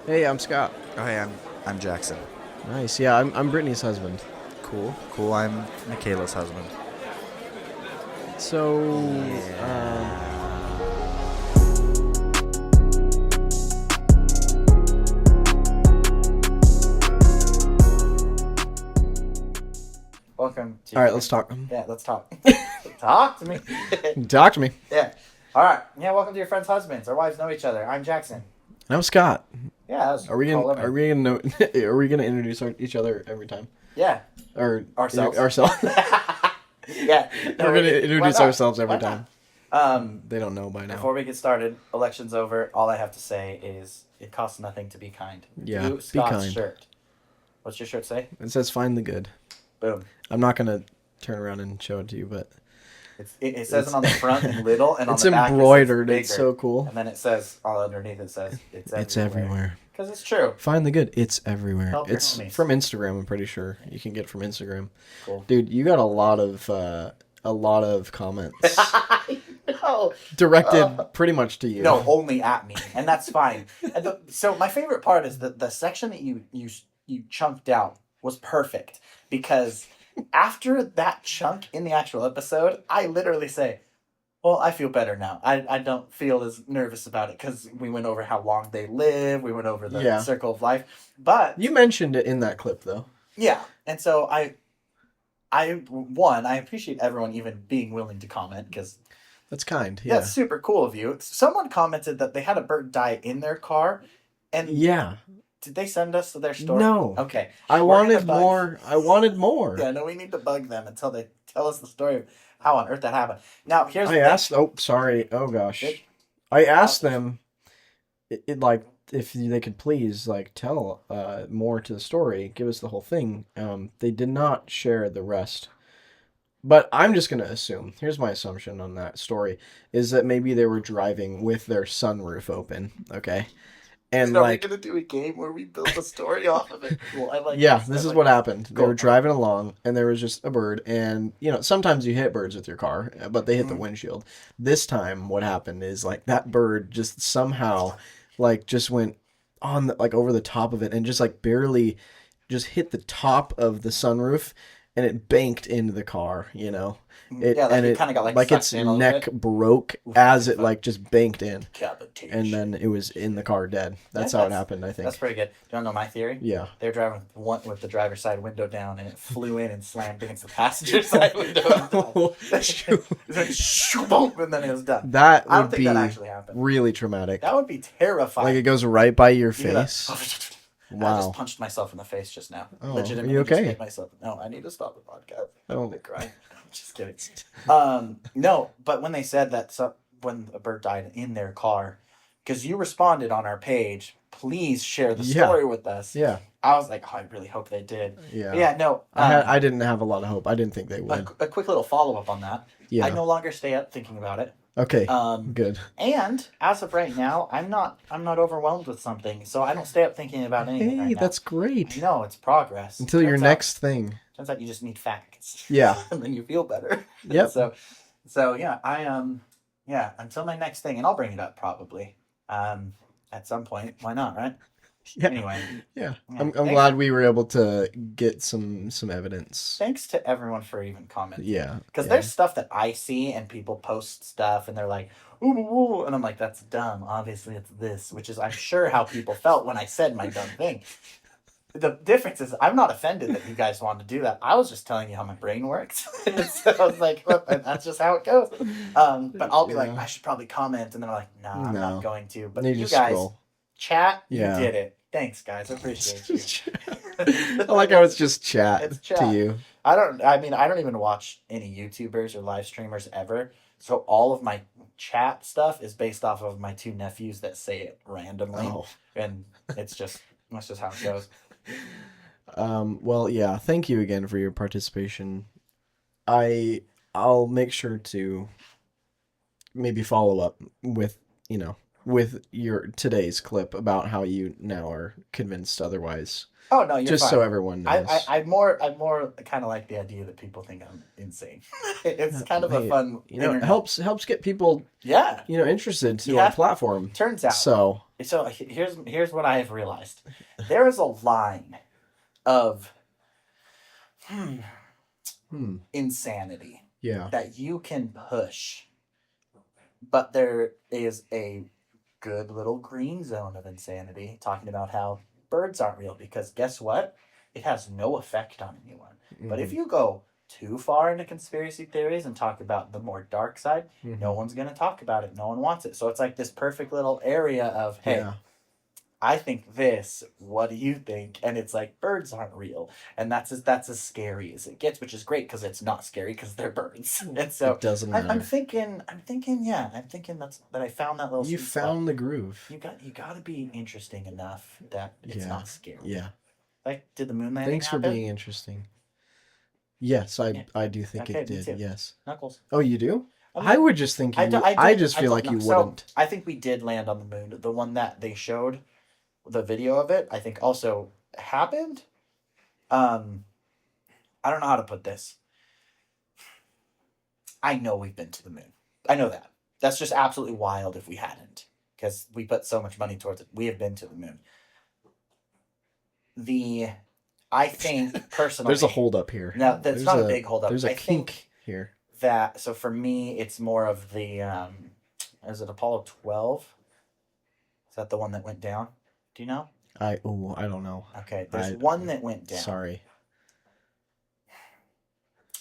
Hey, I'm Scott. Oh, hey, I'm Jackson. Nice. Yeah, I'm Brittany's husband. Cool, cool. I'm Michaela's husband. So, Yeah. Welcome to. all right, let's talk. Yeah, let's talk. Talk to me. Talk to me. Yeah. All right. Yeah, welcome to your friends' husbands. Our wives know each other. I'm Jackson. I'm Scott. Yeah, that was Are we gonna cool. Are we gonna know, Are we gonna introduce each other every time? Yeah. Or Ourselves. Ourselves. Yeah. We're gonna introduce ourselves every Why time. not? They don't know by now. Before we get started, election's over. All I have to say is it costs nothing to be kind. Yeah, Do be Scott's kind. shirt. What's your shirt say? It says "Find the good." Boom. I'm not gonna turn around and show it to you, but It says it on the front in little, and on it's the back embroidered. It's It's bigger. so cool. And then it says all underneath. It says It's everywhere. Because it's true. Find the good. It's everywhere. Help your It's homies. from Instagram. I'm pretty sure you can get it from Instagram. Cool. Dude, you got a lot of comments No. directed pretty much to you. No, only at me, and that's fine. So my favorite part is that the section that you chunked out was perfect because after that chunk in the actual episode, I literally say, "Well, I feel better now. I don't feel as nervous about it because we went over how long they live, we went over the Yeah. circle of life, but You mentioned it in that clip though. yeah, and so I appreciate everyone even being willing to comment because." That's kind. Yeah, Yeah. it's super cool of you. Someone commented that they had a bird die in their car, and Yeah. did they send us their story? No. Okay. I We're wanted gonna bug- more. I wanted more. Yeah, no, we need to bug them until they tell us the story of how on earth that happened. Now, here's I the asked. Oh, sorry. Oh gosh. It- I asked them. Like if they could please like tell more to the story, give us the whole thing. They did not share the rest. But I'm just gonna assume. Here's my assumption on that story: is that maybe they were driving with their sunroof open. Okay, and Are like we gonna do a game where we build a story off of it? Cool. I like. yeah, this. this I is like what this. happened. They Cool. were driving along, and there was just a bird. And sometimes you hit birds with your car, but they hit the Mhm. windshield. This time, what happened is like that bird just somehow, like, just went on like over the top of it, and just like barely, just hit the top of the sunroof, and it banked into the car. It Yeah, like and it it kind of got like like sucked its in a little neck bit. broke as it like just banked in, Cavitation. and then it was in the car dead. That's Yeah, how it happened. I think. That's pretty good. Do you want to know my theory? Yeah. They were driving with the driver's side window down, and it flew in and slammed against the passenger side window. Shoot. It went shoo-boom, and then it was done. That I don't would think be that actually happened. really traumatic. That would be terrifying. Like it goes right by your You gotta- face. I Wow. just punched myself in the face just now. Oh, Legitimately are you just okay? hit myself. No, I need to stop the podcast. Oh. I'm crying. I'm just kidding. No, but when they said that when a bird died in their car, because you responded on our page, please share the Yeah. story with us. Yeah. I was like, oh, I really hope they did. Yeah. Yeah, no. I didn't have a lot of hope. I didn't think they would. a quick little follow up on that. Yeah. I no longer stay up thinking about it. Okay. Um, Good. and as of right now, I'm not overwhelmed with something, so I don't stay up thinking about anything Hey, right now. that's great. No, it's progress. Until your Turns out- next thing. Turns out you just need facts. Yeah. and then you feel better. Yep. So yeah, yeah, until my next thing, and I'll bring it up probably. At some point. Why not, right? Yeah. Anyway. Yeah. Yeah. I'm Thanks. glad we were able to get some evidence. Thanks to everyone for even commenting. Yeah. Because yeah. there's stuff that I see and people post stuff and they're like, ooh, ooh, ooh, and I'm like, that's dumb. Obviously it's this, which is I'm sure how people felt when I said my dumb thing. The difference is I'm not offended that you guys want to do that. I was just telling you how my brain works. So I was like, well, that's just how it goes. But I'll be like, Yeah. I should probably comment. And then I'm like, no, I'm No. not going to. But You you just guys, scroll. chat, Yeah. you did it. Thanks, guys. I appreciate you. I like how it's just chat, It's chat. to you. I don't even watch any YouTubers or live streamers ever. So all of my chat stuff is based off of my two nephews that say it randomly. Oh. And that's just how it goes. Well, yeah, thank you again for your participation. I'll make sure to maybe follow up with, with your today's clip about how you now are convinced otherwise. Oh no, you're Just fine. so everyone knows. I'm more kind of like the idea that people think I'm insane. It's kind of a Hey, fun you know, it internet. helps get people, Yeah, you know, interested to Yeah. our platform. turns out. So So here's what I have realized. There is a line of insanity yeah, that you can push, but there is a good little green zone of insanity talking about how birds aren't real because guess what? It has no effect on anyone. But if you go too far into conspiracy theories and talk about the more dark side, no one's going to talk about it. No one wants it. So it's like this perfect little area of, hey, yeah, I think this. What do you think? And it's like birds aren't real, and that's as scary as it gets, which is great because it's not scary because they're birds. And so it doesn't I'm matter. thinking, yeah, I'm thinking that I found that little. You sweet spot. found the groove. You got to be interesting enough that it's Yeah. not scary. Yeah. Like, did the moon landing Thanks for happen? being interesting. Yes, I Yeah. do think Okay, it me did. too. Yes. Knuckles. Oh, you do? I'm I like- would just think you. do- I do- just feel don't like know. you So, wouldn't. I think we did land on the moon. The one that they showed, the video of it, I think also happened. I don't know how to put this. I know we've been to the moon. I know that. That's just absolutely wild if we hadn't, because we put so much money towards it. We have been to the moon. I think personally, There's a hold up here. No, that's not a big holdup. There's a I kink think here. that so for me, it's more of the is it Apollo 12? Is that the one that went down? Do you know? I don't know. Okay, there's I- one that went down. Sorry.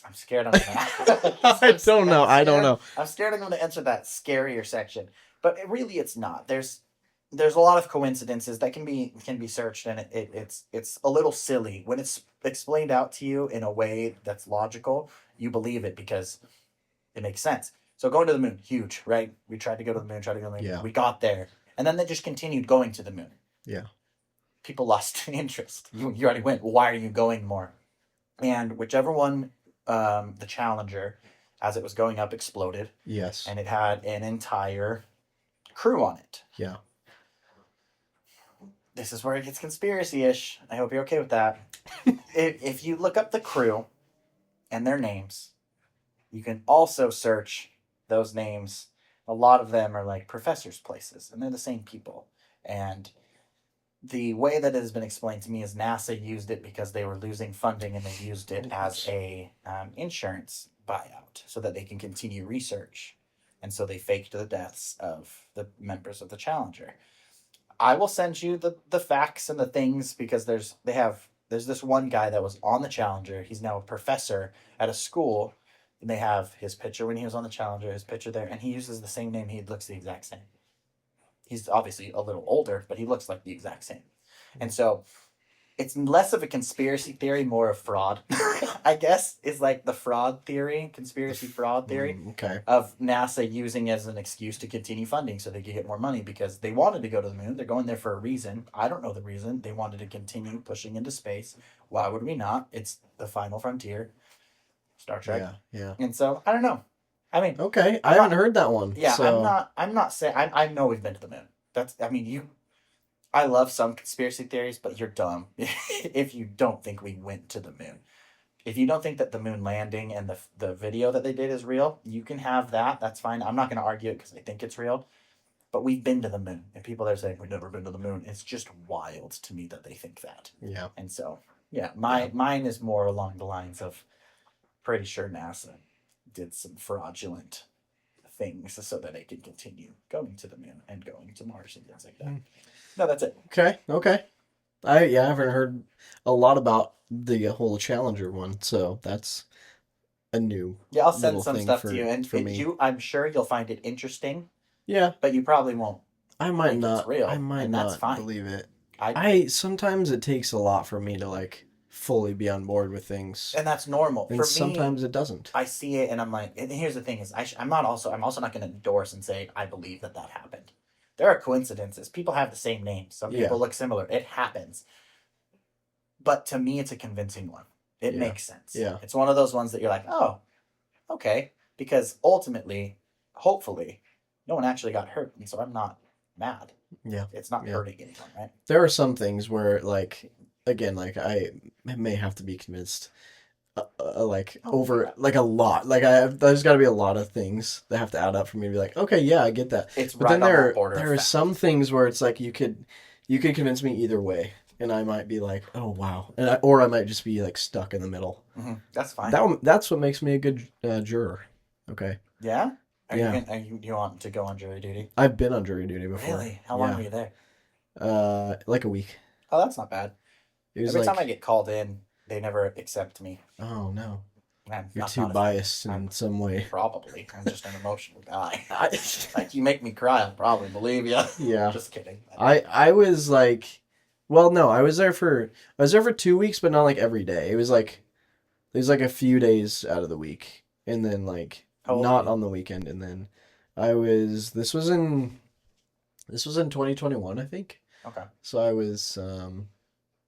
I'm scared. I'm gonna. I don't know. I don't know. I'm scared I'm going to enter that scarier section, but it's not. There's a lot of coincidences that can be searched, and it's a little silly when it's explained out to you in a way that's logical. You believe it because it makes sense. So going to the moon, huge, right? We tried to go to the moon, Yeah. We got there, and then they just continued going to the moon. Yeah. People lost interest. You already went. Why are you going more? And whichever one, the Challenger, as it was going up, exploded, Yes. and it had an entire crew on it. Yeah. This is where it gets conspiracy-ish. I hope you're okay with that. If you look up the crew and their names, you can also search those names. A lot of them are like professors' places, and they're the same people. And the way that it has been explained to me is NASA used it because they were losing funding, and they used it as a insurance buyout so that they can continue research. And so they faked the deaths of the members of the Challenger. I will send you the facts and the things because there's this one guy that was on the Challenger. He's now a professor at a school, and they have his picture when he was on the Challenger, his picture there, and he uses the same name. He looks the exact same. He's obviously a little older, but he looks like the exact same. And so it's less of a conspiracy theory, more of fraud, I guess, is like the fraud theory, conspiracy fraud theory. Okay. Of NASA using as an excuse to continue funding so they could get more money because they wanted to go to the moon. They're going there for a reason. I don't know the reason. They wanted to continue pushing into space. Why would we not? It's the final frontier. Star Trek. Yeah. Yeah. And so I don't know. I mean, Okay. I haven't heard that one. yeah, So. I'm not saying I know we've been to the moon. I love some conspiracy theories, but you're dumb if you don't think we went to the moon. If you don't think that the moon landing and the video that they did is real, you can have that. That's fine. I'm not going to argue it because I think it's real. But we've been to the moon. And people are saying we've never been to the moon. It's just wild to me that they think that. Yeah. And so, yeah, mine is more along the lines of pretty sure NASA did some fraudulent things so that they could continue going to the moon and going to Mars and things like that. No, that's it. Okay. Okay. I haven't heard a lot about the whole Challenger one, so that's a new. Yeah, I'll send little some thing stuff for- to you, and for me. I'm sure you'll find it interesting, Yeah. but you probably won't. I might think it's not. real, I might and that's not fine. believe it. I Sometimes it takes a lot for me to like fully be on board with things, and that's normal and for me. sometimes it doesn't. I see it, and I'm like, and here's the thing: is I'm also not going to endorse and say I believe that happened. There are coincidences. People have the same name. Some Yeah. people look similar. It happens. But to me, it's a convincing one. It Yeah. makes sense. Yeah. It's one of those ones that you're like, oh, okay. Because ultimately, hopefully, no one actually got hurt. And so I'm not mad. Yeah. It's not Yeah. hurting anyone, right? There are some things where, like, again, like, I may have to be convinced, like, Oh, over, yeah. like, a lot. Like, there's got to be a lot of things that have to add up for me to be like, okay, yeah, I get that. It's But right then on that border there of are fact. some things where it's like you could convince me either way, and I might be like, oh wow, or I might just be like stuck in the middle. That's fine. That's what makes me a good juror. Okay. Yeah? Yeah. You want to go on jury duty? I've been on jury duty before. Really? How long were you there? Like a week. Oh, that's not bad. It was Every like, time I get called in, they never accept me. oh no, I'm you're not too a fan. biased in I'm some way. Probably. I'm just an emotional guy. Like, you make me cry, I'll probably believe you. Yeah. Just kidding. I was like, well, no, I was there for 2 weeks, but not like every day. It was like a few days out of the week, and then like How old not were you? on the weekend, and then this was in 2021, I think. Okay. So I was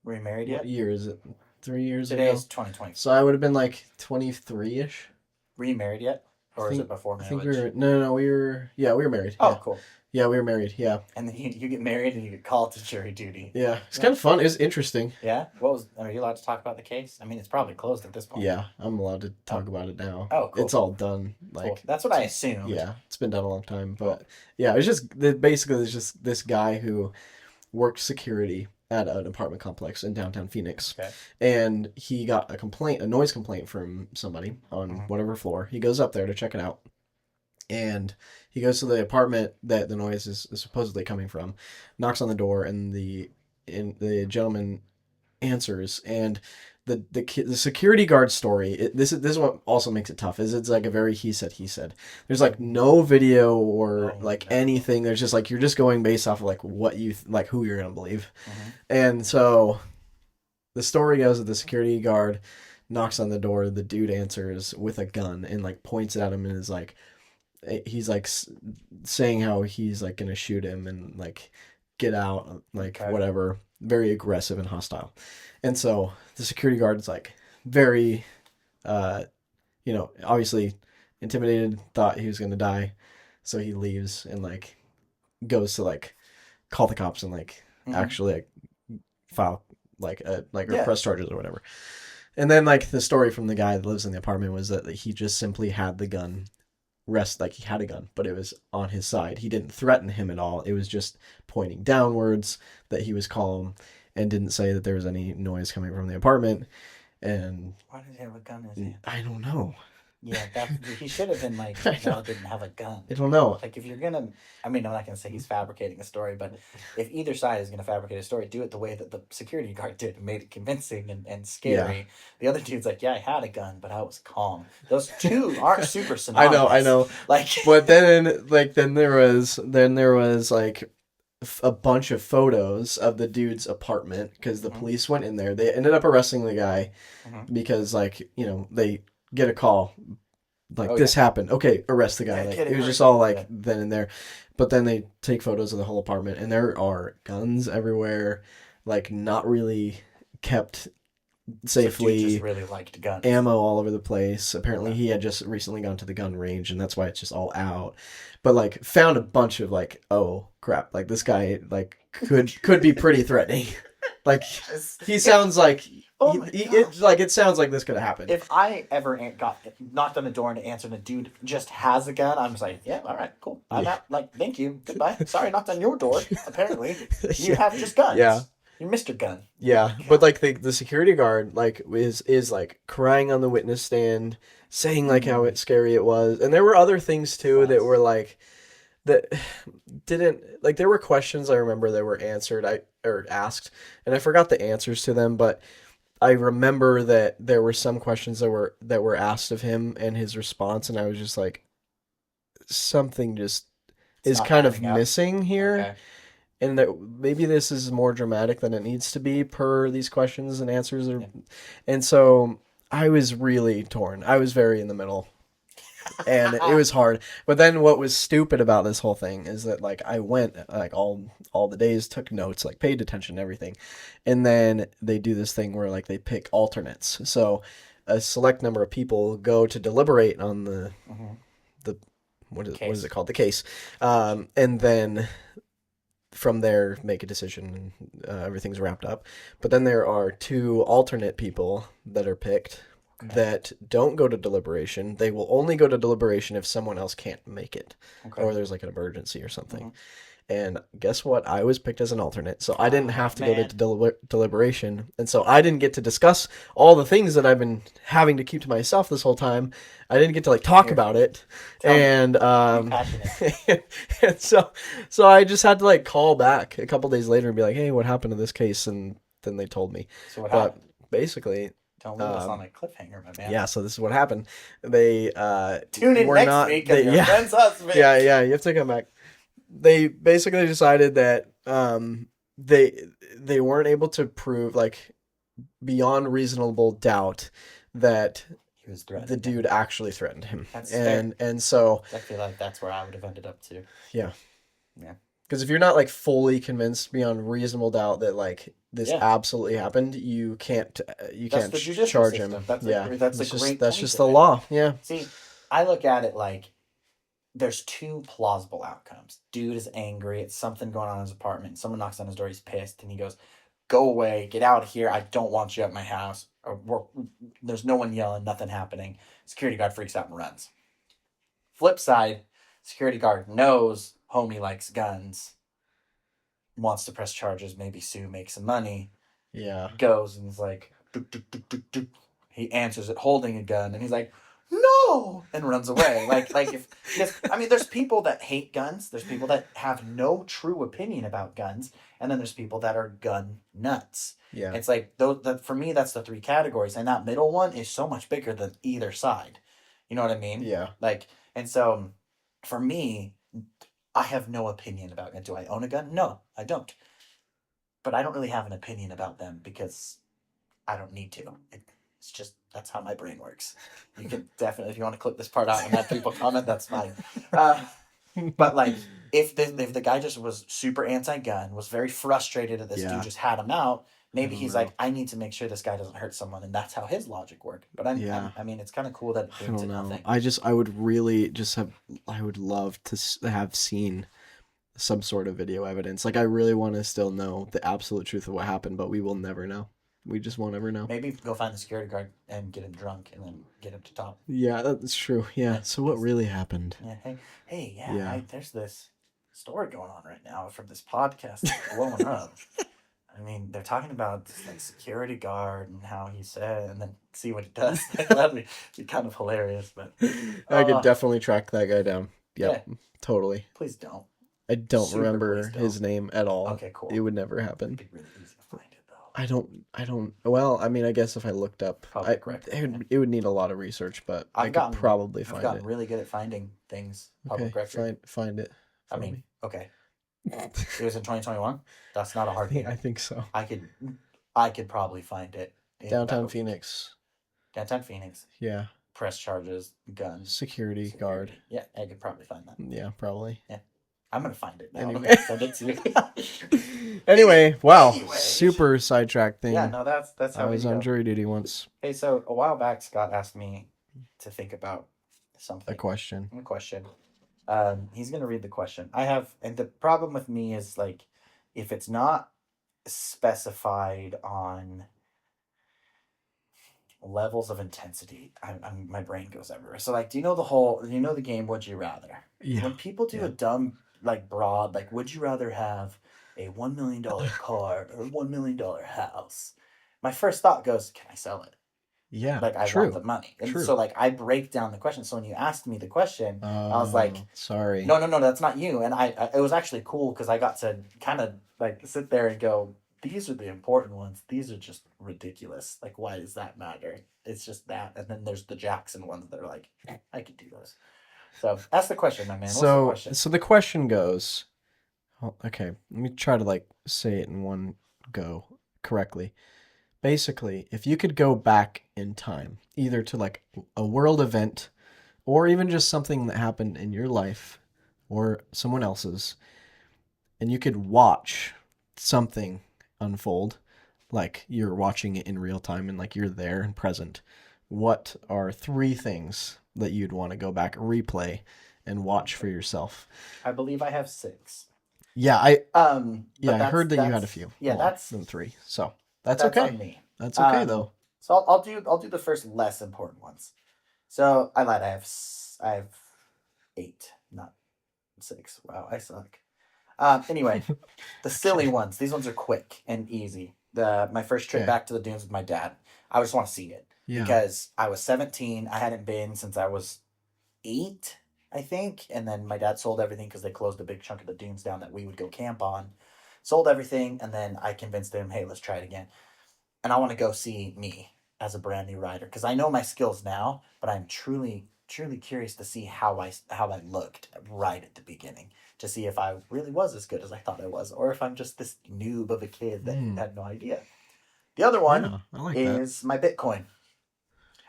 Were you married what yet? year is it? 3 years Today ago. is 2020. So I would have been like 23-ish. Were you married yet? Or is think- it before I marriage? think we were no, we were married. Oh, Yeah. cool. Yeah, we were married. Yeah. And then you get married and you get called to jury duty. Yeah. It's Yeah. kind of fun. It was interesting. Yeah? Are you allowed to talk about the case? I mean, it's probably closed at this point. Yeah, I'm allowed to talk about it now. Oh, cool. It's all done. Cool. Like, That's what I assumed. yeah, it's been done a long time. But yeah, it's just basically there's just this guy who worked security at an apartment complex in downtown Phoenix, Okay. and he got a noise complaint from somebody on Mhm. whatever floor. He goes up there to check it out, and he goes to the apartment that the noise is supposedly coming from, knocks on the door, and the gentleman answers, and the security guard story, this is what also makes it tough, is it's like a very he said. There's like no video or Oh, like no. anything. There's just like you're just going based off of like what you like who you're gonna believe. Mhm. And so the story goes that the security guard knocks on the door, the dude answers with a gun and like points it at him and is like, he's like saying how he's like gonna shoot him and like get out, like Okay. whatever, very aggressive and hostile. And so the security guard is like very, obviously intimidated, thought he was gonna die, so he leaves and like goes to like call the cops and like Mhm. actually like file like Yeah. press charges or whatever. And then like the story from the guy that lives in the apartment was that he just simply had the gun he had a gun, but it was on his side. He didn't threaten him at all. It was just pointing downwards, that he was calm, and didn't say that there was any noise coming from the apartment. And Why did he have a gun in his hand? I don't know. Yeah, he should have been like, I no, know. didn't have a gun. I don't know. Like, if you're gonna, I mean, I'm not gonna say he's fabricating a story, but if either side is gonna fabricate a story, do it the way that the security guard did and made it convincing and scary. The other dude's like, yeah, I had a gun, but I was calm. Those two aren't super synonymous. I know. Like, But then there was like a bunch of photos of the dude's apartment because the Mhm. police went in there. They ended up arresting the guy Mhm. because like, they get a call like Oh, this happened. Okay, arrest the guy. Yeah, Like, get it was him just all arrested. like then and there. But then they take photos of the whole apartment and there are guns everywhere, like not really kept so dude safely. just really liked guns. Ammo all over the place. Apparently Okay. he had just recently gone to the gun range and that's why it's just all out. But like found a bunch of like, oh crap, like this guy like could be pretty threatening. Like he sounds like Oh my it sounds like this could happen. If I ever got knocked on the door and answered and a dude just has a gun, I'm just like, yeah, all right, cool. I'm Yeah. out. Like, thank you, goodbye. Sorry, I knocked on your door. Apparently, you have just guns. Yeah. You're Mr. Gun. Yeah, but like the security guard like is like crying on the witness stand, saying like how scary it was, and there were other things too that were like that didn't like there were questions I remember that were asked, and I forgot the answers to them, but I remember that there were some questions that were asked of him and his response, and I was just like, something just It's is not kind of adding up. missing here. Okay. And that maybe this is more dramatic than it needs to be per these questions and answers. And so I was really torn. I was very in the middle. And it was hard. But then what was stupid about this whole thing is that like I went like all the days, took notes, like paid attention to everything. And then they do this thing where like they pick alternates. So a select number of people go to deliberate on Mhm. what is Case. it called? The case. And then from there make a decision, and everything's wrapped up. But then there are two alternate people that are picked that don't go to deliberation. They will only go to deliberation if someone else can't make it, or there's like an emergency or something. And guess what? I was picked as an alternate, so I didn't have to go to deliberation, and so I didn't get to discuss all the things that I've been having to keep to myself this whole time. I didn't get to like talk about it, and and so I just had to like call back a couple days later and be like, "Hey, what happened to this case?" And then they told me. So what happened? Basically, don't leave us on a cliffhanger, my man. yeah. So this is what happened. They tune in next week and your friend's husband. Yeah. You have to come back. They basically decided that they weren't able to prove like beyond reasonable doubt that he was threatened. The dude actually threatened him. That's fair. And so I feel like that's where I would have ended up too. Yeah. Because if you're not like fully convinced beyond reasonable doubt that like this absolutely happened, you can't charge him. That's just the law. Yeah. See, I look at it like there's two plausible outcomes. Dude is angry. It's something going on in his apartment. Someone knocks on his door. He's pissed. And he goes, "Go away. Get out of here. I don't want you at my house." There's no one yelling. Nothing happening. Security guard freaks out and runs. Flip side, security guard knows homie likes guns. Wants to press charges. Maybe sue, make some money. Yeah. Goes and is like, "Dook, dook, dook, dook, dook." He answers it holding a gun. And he's like, "No," and runs away. There's people that hate guns. There's people that have no true opinion about guns, and then there's people that are gun nuts. Yeah, it's like for me, that's the three categories, and that middle one is so much bigger than either side. You know what I mean? Yeah. And so for me, I have no opinion about it. Do I own a gun? No, I don't. But I don't really have an opinion about them because I don't need to. It's just, that's how my brain works. You can definitely, if you want to clip this part out and have people comment, that's fine. But like, if the guy just was super anti-gun, was very frustrated that this dude just had him out, maybe he's like, I need to make sure this guy doesn't hurt someone, and that's how his logic worked. But I mean, it's kind of cool that it came to nothing. I would really I would love to have seen some sort of video evidence. Like, I really want to still know the absolute truth of what happened, but we will never know. We just won't ever know. Maybe go find the security guard and get him drunk and then get him to talk. Yeah, that's true. Yeah. So what really happened? Yeah. Hey, there's this story going on right now from this podcast that's blowing up. I mean, they're talking about this like security guard and how he said, and then see what he does. That'd be kind of hilarious. But I could definitely track that guy down. Yep, yeah, totally. Please don't. I don't remember his name at all. Okay, cool. It would never happen. It'd be really easy to find it though. I don't. Well, I mean, I guess if I looked up, it would need a lot of research, but I could probably find it. I've gotten really good at finding things. Public record. Find it. Okay. It was in 2021. That's not a hard thing. I think so. I could probably find it. Downtown Phoenix. Downtown Phoenix. Yeah. Press charges, guns. Security guard. Yeah, I could probably find that. Yeah, probably. Yeah. I'm going to find it now. Anyway. Send it to you. Anyway, wow. Super sidetrack thing. Yeah, no, that's how I was on jury duty once. Hey, so a while back, Scott asked me to think about something. A question. He's going to read the question. And the problem with me is like, if it's not specified on levels of intensity, my brain goes everywhere. So like, do you know the game Would You Rather? Yeah. When people do a dumb, like broad, like, would you rather have a $1 million car or a $1 million house? My first thought goes, can I sell it? Yeah, like I want the money, and so like I break down the question. So when you asked me the question, I was like, "Sorry, no, that's not you." And it was actually cool because I got to kind of like sit there and go, "These are the important ones. These are just ridiculous. Like, why does that matter? It's just that." And then there's the Jackson ones that are like, "I could do those." So that's the question, my man. What's the question? So the question goes, okay, let me try to like say it in one go correctly. Basically, if you could go back in time, either to like a world event or even just something that happened in your life or someone else's, and you could watch something unfold, like you're watching it in real time and like you're there and present, what are 3 things that you'd want to go back, replay, and watch for yourself? I believe I have 6. Yeah, But I heard that you had a that's few yeah, more than 3, so that's that's okay. on me. That's okay though. So I'll do the first less important ones. So I lied. I have 8, not 6. Wow, I suck. Anyway, the silly Okay. ones. These ones are quick and easy. My first trip Okay. back to the dunes with my dad. I just want to see it Yeah. because I was 17. I hadn't been since I was 8, I think, and then my dad sold everything because they closed a big chunk of the dunes down that we would go camp on. Sold everything, and then I convinced him, "Hey, let's try it again." And I want to go see me as a brand new rider because I know my skills now, but I'm truly curious to see how I looked right at the beginning to see if I really was as good as I thought I was, or if I'm just this noob of a kid that Hmm. had no idea. The other one Yeah, I like that. is my Bitcoin.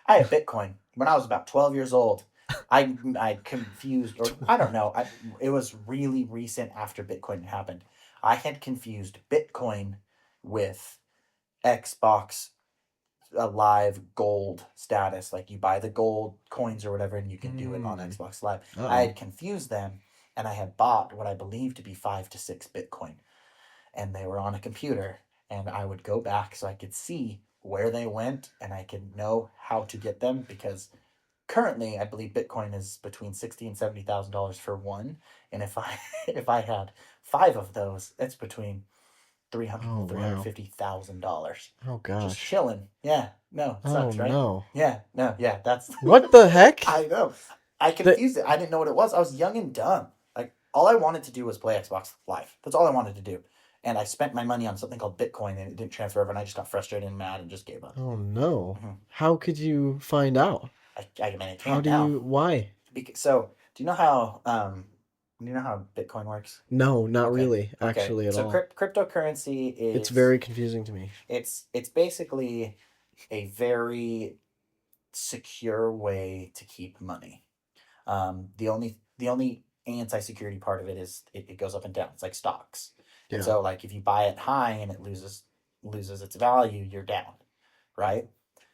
I had Bitcoin when I was about 12 years old. I confused, or I don't know. It was really recent after Bitcoin happened. I had confused Bitcoin with Xbox Live Gold status. Like you buy the gold coins or whatever, and you can do it on Hmm. Xbox Live. I Uh-oh. had confused them, and I had bought what I believed to be 5 to 6 Bitcoin, and they were on a computer, and I would go back so I could see where they went, and I could know how to get them because currently I believe Bitcoin is between $60,000 and $70,000 for one, and if I if I had 5 of those, it's between 300 Oh and three hundred wow. fifty thousand dollars. Oh Just gosh. chilling. Yeah, no, it Oh sucks, right? no. Yeah, no, yeah, that's What the heck? I know. I The confused it. I didn't know what it was. I was young and dumb. Like all I wanted to do was play Xbox Live. That's all I wanted to do. And I spent my money on something called Bitcoin, and it didn't transfer over, and I just got frustrated and mad and just gave up. Oh no. Hmm. How could you find out? I mean, I How can't do now. you why? So, do you know how Bitcoin works? No, not Okay. really, Okay. actually at So all. cryptocurrency It's is very confusing to me. it's basically a very secure way to keep money. The only anti-security part of it is it goes up and down. It's like stocks. And Yeah. so like if you buy it high and it loses its value, you're down, right?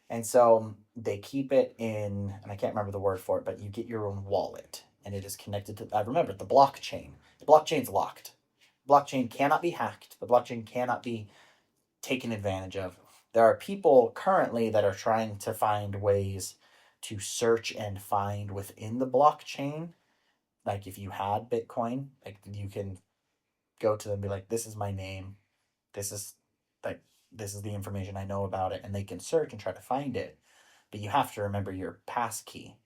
And so they keep it in, and I can't remember the word for it, but you get your own wallet and it is connected to, I remember, the blockchain. The blockchain's locked. Blockchain cannot be hacked. The blockchain cannot be taken advantage of. There are people currently that are trying to find ways to search and find within the blockchain. Like if you had Bitcoin, like you can go to them and be like, this is my name. This is like this is the information I know about it, and they can search and try to find it. But you have to remember your passkey,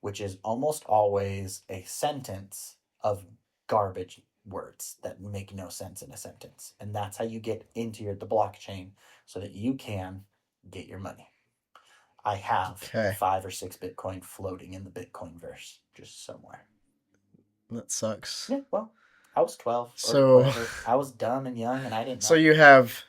which is almost always a sentence of garbage words that make no sense in a sentence. And that's how you get into the blockchain so that you can get your money. I have Okay. 5 or 6 Bitcoin floating in the Bitcoin verse just somewhere. That sucks. Yeah, well, I was 12 or So whatever. I was dumb and young and I didn't so know. you have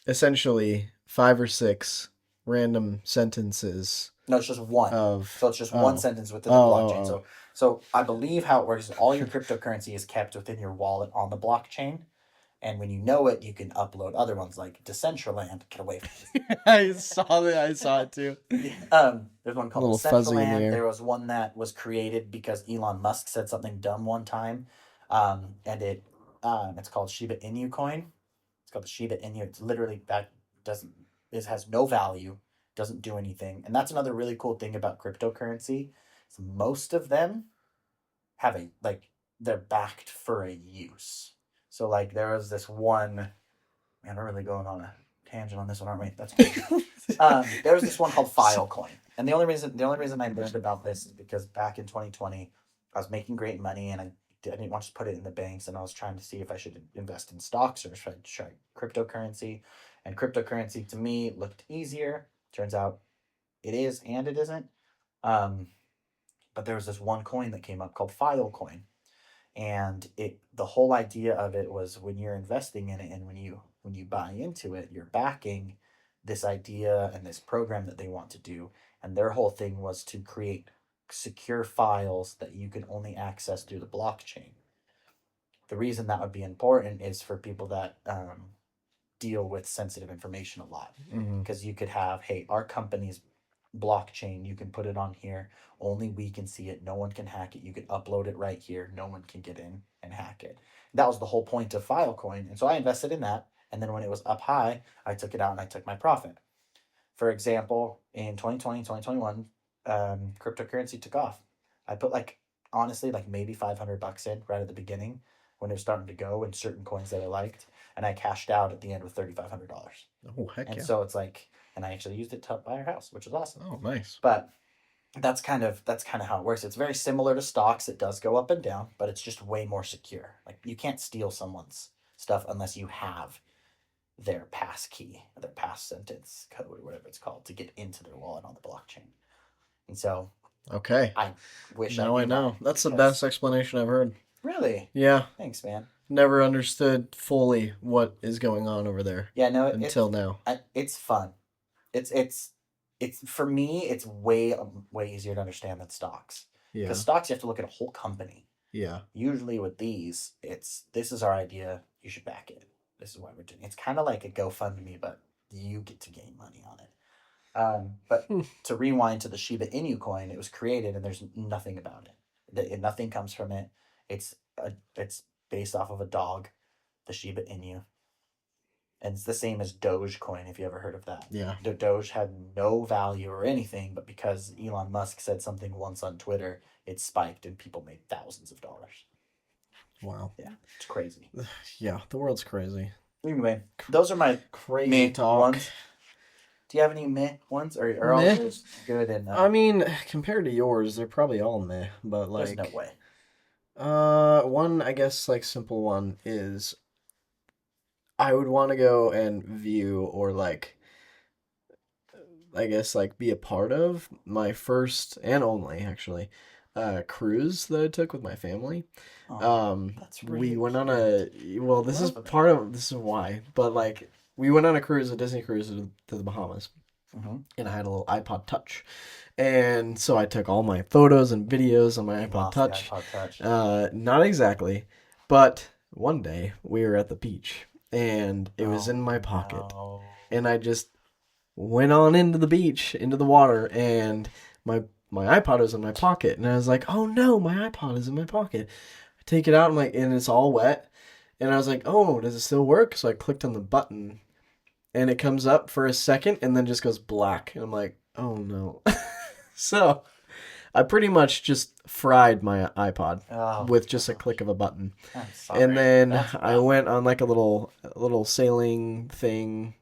essentially 5 or 6 random sentences No, it's just one. of So it's just one oh. sentence within the Oh, blockchain. oh, So I believe how it works is all your cryptocurrency is kept within your wallet on the blockchain. And when you know it, you can upload other ones like Decentraland. Get away from oh. I saw that. I saw it too. this. There's one A called little fuzzy in the Decentraland. air. There was one that was created because Elon Musk said something dumb one time. And it's called Shiba Inu coin. It's called the Shiba Inu. It's literally that doesn't it has no value, doesn't do anything. And that's another really cool thing about cryptocurrency. Is most of them have a like they're backed for a use. So like there was this one man, we're really going on a tangent on this one, aren't we? That's cool. There was this one called Filecoin. And the only reason I learned about this is because back in 2020, I was making great money and I didn't want to put it in the banks, and I was trying to see if I should invest in stocks or should I try cryptocurrency. And cryptocurrency to me looked easier. Turns out it is and it isn't. Um, but there was this one coin that came up called Filecoin, and the whole idea of it was when you're investing in it and when you buy into it, you're backing this idea and this program that they want to do. And their whole thing was to create secure files that you can only access through the blockchain. The reason that would be important is for people that deal with sensitive information a lot, Mhm. because you could have, hey, our company's blockchain. You can put it on here. Only we can see it. No one can hack it. You can upload it right here. No one can get in and hack it. That was the whole point of Filecoin. And so I invested in that. And then when it was up high, I took it out and I took my profit. For example, in 2020, 2021, cryptocurrency took off. I put honestly, maybe $500 in right at the beginning when it was starting to go in certain coins that I liked. And I cashed out at the end with $3,500. Oh, heck And yeah. so it's and I actually used it to buy our house, which was awesome. Oh, nice. But that's kind of how it works. It's very similar to stocks. It does go up and down, but it's just way more secure. Like you can't steal someone's stuff unless you have their pass key, their pass sentence code, or whatever it's called, to get into their wallet on the blockchain. And so Okay. I wish Now I knew know. that, That's the because- best explanation I've heard. Really? Yeah. Thanks, man. Never understood fully what is going on over there Yeah, no, until now. it's fun. It's for me, it's way easier to understand than stocks. Yeah. Because stocks, you have to look at a whole company. Yeah. Usually with these, this is our idea. You should back it. This is why we're doing it. It's kind of like a GoFundMe, but you get to gain money on it. But to rewind to the Shiba Inu coin, it was created and there's nothing about it. Nothing comes from it. It's based off of a dog, the Shiba Inu. And it's the same as Dogecoin, if you ever heard of that. Yeah. The Doge had no value or anything, but because Elon Musk said something once on Twitter, it spiked and people made thousands of dollars. Wow. Yeah, it's crazy. Yeah. The world's crazy. Anyway, those are my Crazy meh talk. ones. Do you have any meh ones, or all Meh? just good and? I mean, compared to yours, they're probably all meh, but there's no way. one, I guess, simple one is I would want to go and view or I guess be a part of my first and only actually cruise that I took with my family. Oh, that's really We went on cute. well, this is Love it. part of this is why, but we went on a cruise, a Disney cruise to the Bahamas, Mhm. and I had a little iPod Touch, and so I took all my photos and videos on my You iPod lost the Touch. iPod Touch. Not exactly, but one day we were at the beach and it was Oh, in my pocket, no. and I just went on into the beach, into the water, and my iPod was in my pocket, and I was like, oh no, my iPod is in my pocket. I take it out, and it's all wet, and I was like, oh, does it still work? So I clicked on the button, and it comes up for a second, and then just goes black, and I'm like, oh no. So I pretty much just fried my iPod Oh, with just a click of a button. I'm sorry. And then That's I rough. went on a little sailing thing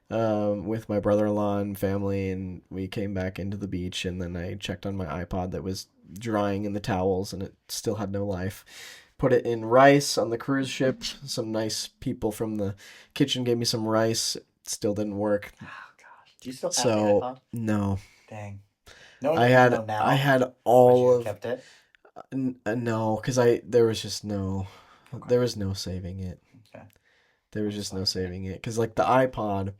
with my brother-in-law and family, and we came back into the beach, and then I checked on my iPod that was drying in the towels and it still had no life. Put it in rice on the cruise ship. Some nice people from the kitchen gave me some rice. It still didn't work. Oh gosh. Do you still have the So iPod? no. Dang. No, I had all you of kept it. no, because there was just no Okay. there was no saving it. Okay. There was just no saving it because the iPod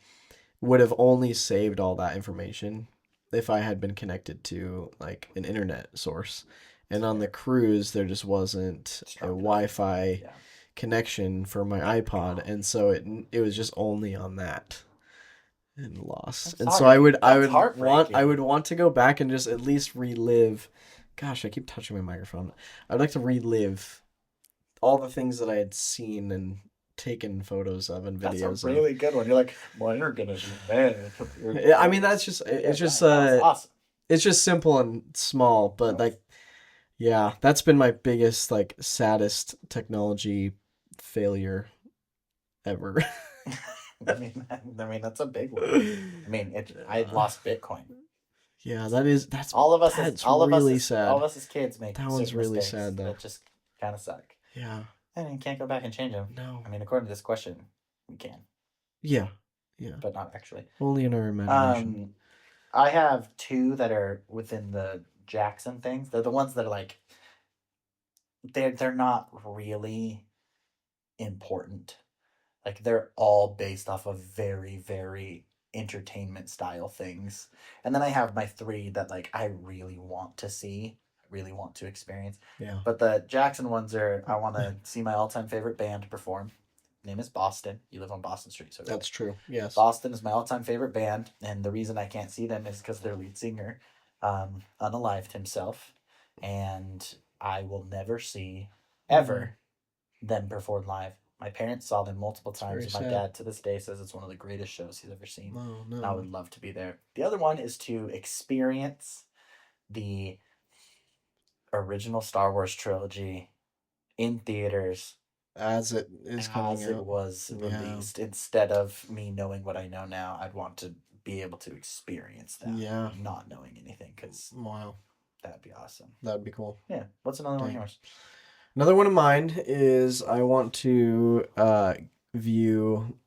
would have only saved all that information if I had been connected to an internet source. And on the cruise, there just wasn't Strong a enough. Wi-Fi Yeah. connection for my iPod, and so it was just only on that and lost. I'm And so sorry. I would That's heartbreaking. I would want to go back and just at least relive. Gosh, I keep touching my microphone. I'd like to relive all the things that I had seen and taken photos of and That's videos a of. really good one. You're like, well, you're gonna do that. Yeah, I mean that's just it's just That's awesome. it's just simple and small, but yeah, that's been my biggest saddest technology failure ever. I mean, that's a big one. I mean, I lost Bitcoin. Yeah, that's All of us, that's all of really us, sad. all of us as kids make That one's certain really mistakes sad, though. that just kind of suck. Yeah. And you can't go back and change them. No. I mean, according to this question, we can, Yeah. but not actually. Only in our imagination. I have two that are within the Jackson things. They're the ones that are they're not really important. They're all based off of very, very entertainment style things. And then I have my three that I really want to see, really want to experience. Yeah. But the Jackson ones are I want to see my all-time favorite band perform. name is Boston. You live on Boston Street, so That's true. Yes. Boston is my all-time favorite band, and the reason I can't see them is because their lead singer unalived himself, and I will never see ever them perform live. My parents saw them multiple times, and very my sad. dad to this day says it's one of the greatest shows he's ever seen. Oh And I no. would love to be there. The other one is to experience the original Star Wars trilogy in theaters As it is coming as it out. was Yeah. released. Instead of me knowing what I know now, I'd want to be able to experience that. Yeah. Not knowing anything, because Wow. that'd be awesome. That'd be cool. Yeah. What's another one of Dang. yours? Another one of mine is I want to view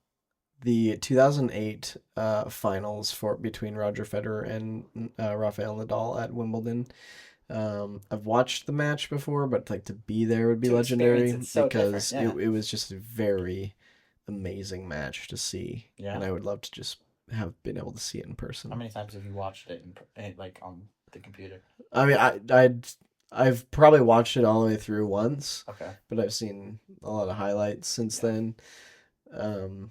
the 2008 finals between Roger Federer and Rafael Nadal at Wimbledon. I've watched the match before, but like to be there would be To legendary experience it's so because different, it was just a very amazing match to see, Yeah. and I would love to just have been able to see it in person. How many times have you watched it like on the computer? I mean, I've probably watched it all the way through once, Okay. but I've seen a lot of highlights since Yeah. then.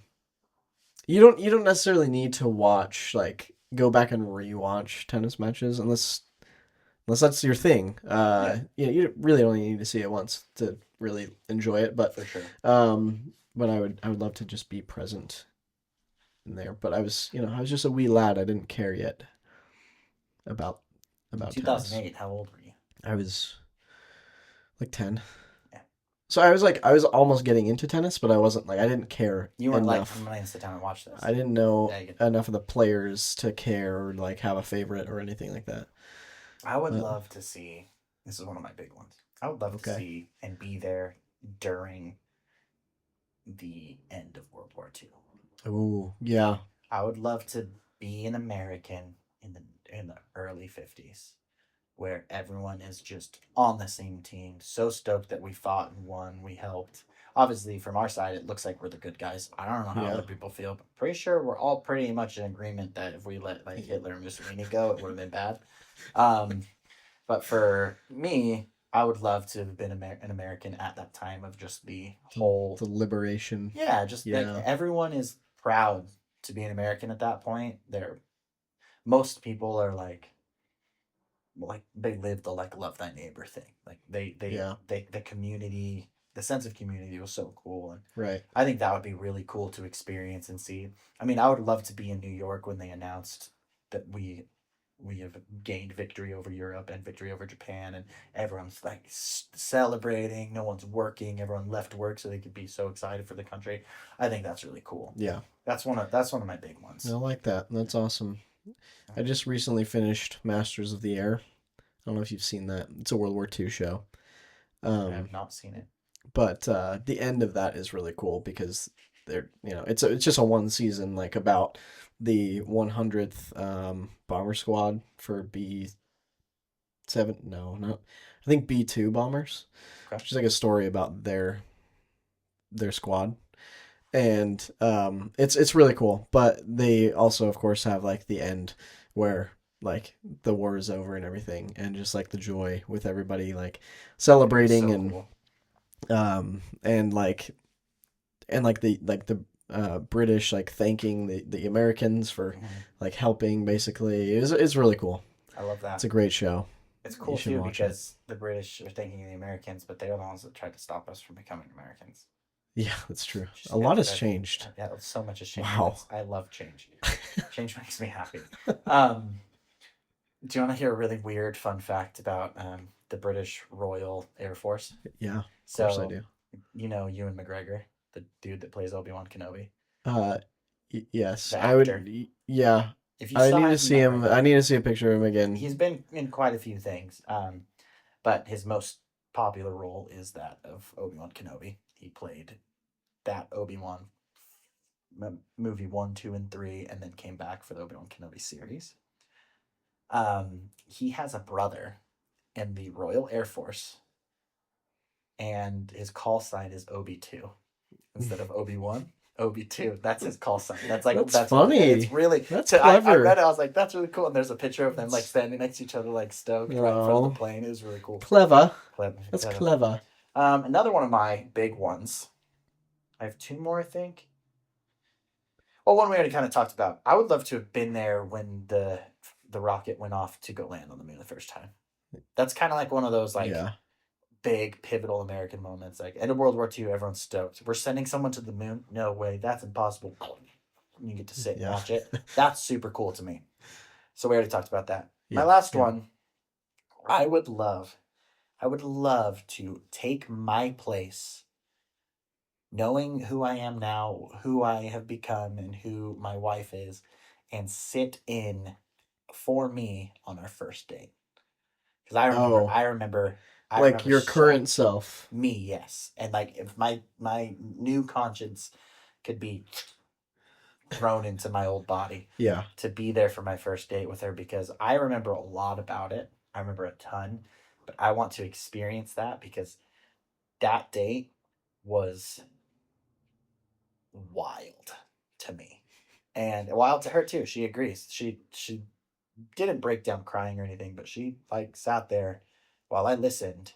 You don't necessarily need to watch like go back and rewatch tennis matches unless that's your thing. You really only need to see it once to really enjoy it. But For sure. but I would love to just be present in there. But I was just a wee lad. I didn't care yet about tennis. 2008. How old were you? I was like 10. Yeah. So I was almost getting into tennis, but I wasn't like I didn't care You weren't like, enough. I'm gonna sit down and watch this. I didn't know Yeah, you get- enough of the players to care or like have a favorite or anything like that. I would love to see. This is one of my big ones. I would love to Okay. see and be there during the end of World War II. Oh, yeah. I would love to be an American in the early 50s, where everyone is just on the same team, so stoked that we fought and won, we helped. Obviously, from our side, it looks like we're the good guys. I don't know how Yeah. other people feel, but pretty sure we're all pretty much in agreement that if we let like Hitler and Mussolini go, it would have been bad. But for me, I would love to have been an American at that time of just the whole The liberation. yeah, just Yeah. like everyone is proud to be an American at that point. Most people are like they live the like love thy neighbor thing. Like they Yeah. the community, the sense of community was so cool, and Right. I think that would be really cool to experience and see. I mean, I would love to be in New York when they announced that we have gained victory over Europe and victory over Japan, and everyone's like celebrating. No one's working. Everyone left work so they could be so excited for the country. I think that's really cool. Yeah. That's one of my big ones. I like that. That's awesome. I just recently finished Masters of the Air. I don't know if you've seen that. It's a World War II show. I have not seen it. But the end of that is really cool because it's just a one season like about the 100th bomber squad for B7. No, not I think B2 bombers. Okay. Which is like a story about their squad. And it's really cool, but they also of course have like the end where like the war is over and everything, and just like the joy with everybody like celebrating So and cool. and the British like thanking the Americans for Mhm. like helping basically. It's really cool. I love that. It's a great show. It's cool you should too watch it. because the British are thanking the Americans, but they're the ones that tried to stop us from becoming Americans. Yeah, that's true. Just A lot got has that- changed. Yeah, so much has changed. Wow. I love change. Change makes me happy. Do you want to hear a really weird fun fact about the British Royal Air Force? Yeah, of So, course I do. you know Ewan McGregor, the dude that plays Obi-Wan Kenobi. Yes, The I would. actor. Yeah, If you I saw need him, to you see might him. recognize I need to see a picture of him again. He's been in quite a few things, but his most popular role is that of Obi-Wan Kenobi. He played that Obi-Wan movie 1, 2, and 3, and then came back for the Obi-Wan Kenobi series. He has a brother in the Royal Air Force, and his call sign is Obi-2 instead of Obi-Wan. Obi-2. That's his call sign. That's funny. It's really That's I clever. read it. I was like, that's really cool. And there's a picture of them like standing next to each other, like stoked right in front of Oh. the plane. It was really cool. Clever. Clever. That's Clever. clever. Another one of my big ones I have two more, I think. Well, one we already kind of talked about. I would love to have been there when the rocket went off to go land on the moon the first time. That's kind of like one of those like Yeah. big pivotal American moments. Like end of World War II, everyone's stoked. We're sending someone to the moon? No way, that's impossible. You get to sit and Yeah. watch it. That's super cool to me. So we already talked about that. My Yeah, last yeah. one, I would love to take my place, knowing who I am now, who I have become, and who my wife is, and sit in for me on our first date. Because Oh, I remember, like your so current self. me, yes, and like if my new conscience could be thrown into my old body Yeah. to be there for my first date with her, because I remember a lot about it. I remember a ton, but I want to experience that because that date was wild to me and wild to her too. She agrees. She didn't break down crying or anything, but she like sat there while I listened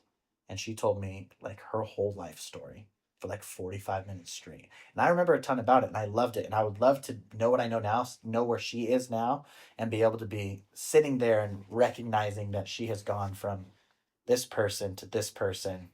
and she told me like her whole life story for like 45 minutes straight. And I remember a ton about it and I loved it. And I would love to know what I know now, know where she is now, and be able to be sitting there and recognizing that she has gone from this person to this person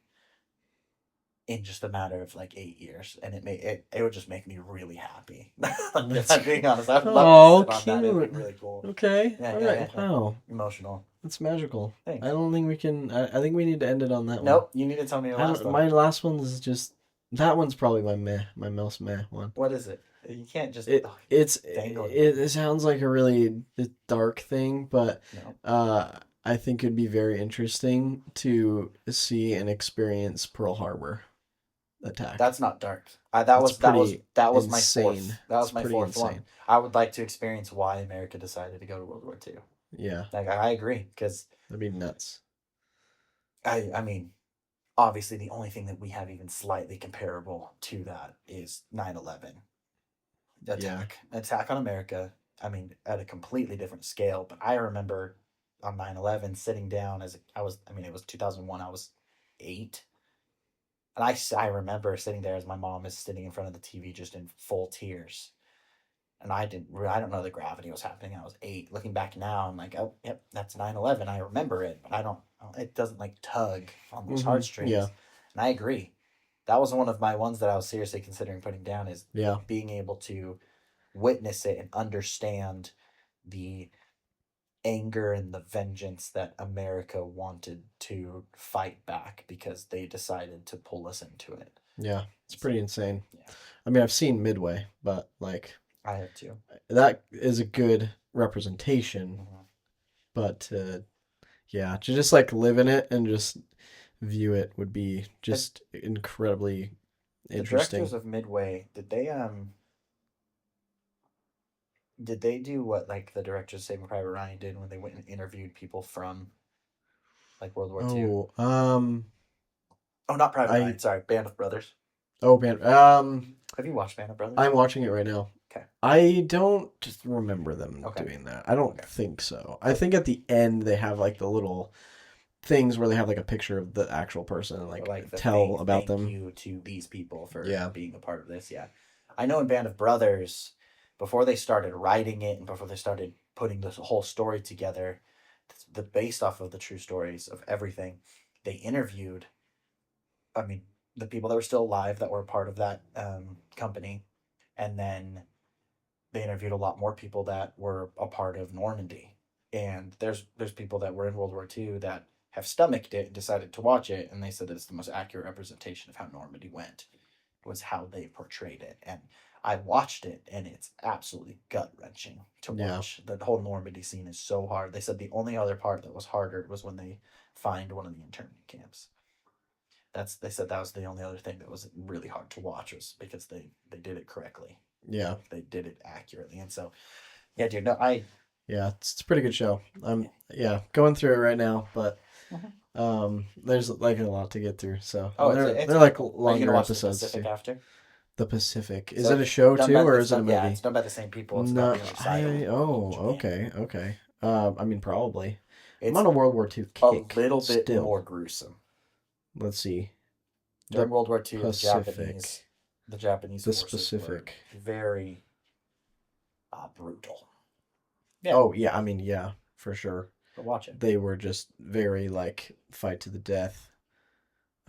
in just a matter of like 8 years, and it would just make me really happy. If I'm being honest, I'd Oh, love to sit on that. It'd cute. be really cool. Okay. Yeah, All yeah, right. yeah, yeah. Wow. Emotional. That's magical. Thanks. I don't think we can. I think we need to end it on that one. Nope. You need to tell me your last one. My last one is just that one's probably my most meh one. What is it? You can't just. It sounds like a really dark thing, but No. I think it'd be very interesting to see and experience Pearl Harbor attack. That's not dark. That That's was pretty my fourth. insane. That was It's my pretty fourth one. insane. I would like to experience why America decided to go to World War II. Yeah, Like I agree because that'd be nuts. I mean, obviously the only thing that we have even slightly comparable to that is 9/11 attack on America. I mean, at a completely different scale. But I remember on 9/11 sitting down I mean, it was 2001. I was 8. And I remember sitting there as my mom is sitting in front of the TV just in full tears. And I don't know the gravity was happening. I was 8. Looking back now, I'm like, oh, yep, that's 9/11. I remember it, but it doesn't like tug on those heartstrings. Yeah. And I agree. That was one of my ones that I was seriously considering putting down is being able to witness it and understand the anger and the vengeance that America wanted to fight back because they decided to pull us into it. Yeah, it's pretty insane. Yeah. I mean, I've seen Midway, but like I have too. that is a good representation, Mhm. but yeah, to just like live in it and just view it would be just incredibly The interesting. directors of Midway, did they do what like the directors of Saving Private Ryan did when they went and interviewed people from like World War II? Oh, not Private Ryan. Sorry, Band of Brothers. Oh, Band. Have you watched Band of Brothers? I'm watching it right now. Okay. I don't just remember them Okay. doing that. I don't think so. I think at the end they have like the little things where they have like a picture of the actual person and like tell about them. Thank you to these people for Yeah. being a part of this. Yeah, I know in Band of Brothers, before they started writing it and before they started putting this whole story together, based off of the true stories of everything, they interviewed. I mean, the people that were still alive that were part of that company, and then they interviewed a lot more people that were a part of Normandy. And there's people that were in World War II that have stomached it and decided to watch it, and they said that it's the most accurate representation of how Normandy went, was how they portrayed it. And I watched it, and it's absolutely gut-wrenching to watch. The whole Normandy scene is so hard. They said the only other part that was harder was when they find one of the internment camps. They said that was the only other thing that was really hard to watch, was because they did it correctly. Yeah. They did it accurately. And so, yeah, dude, yeah, it's a pretty good show. Yeah, going through it right now, but there's like a lot to get through. So they're like longer episodes. The Pacific after? The Pacific. Is it a show too, or is it a movie? Yeah, it's done by the same people. It's no, okay. I mean, probably. I'm on a World War II kick. A little bit still. more gruesome. Let's see. During World War II, Pacific. the Japanese the Japanese The forces specific. were very brutal. Yeah. Oh yeah, I mean yeah, for sure. But watch it. They were just very like fight to the death.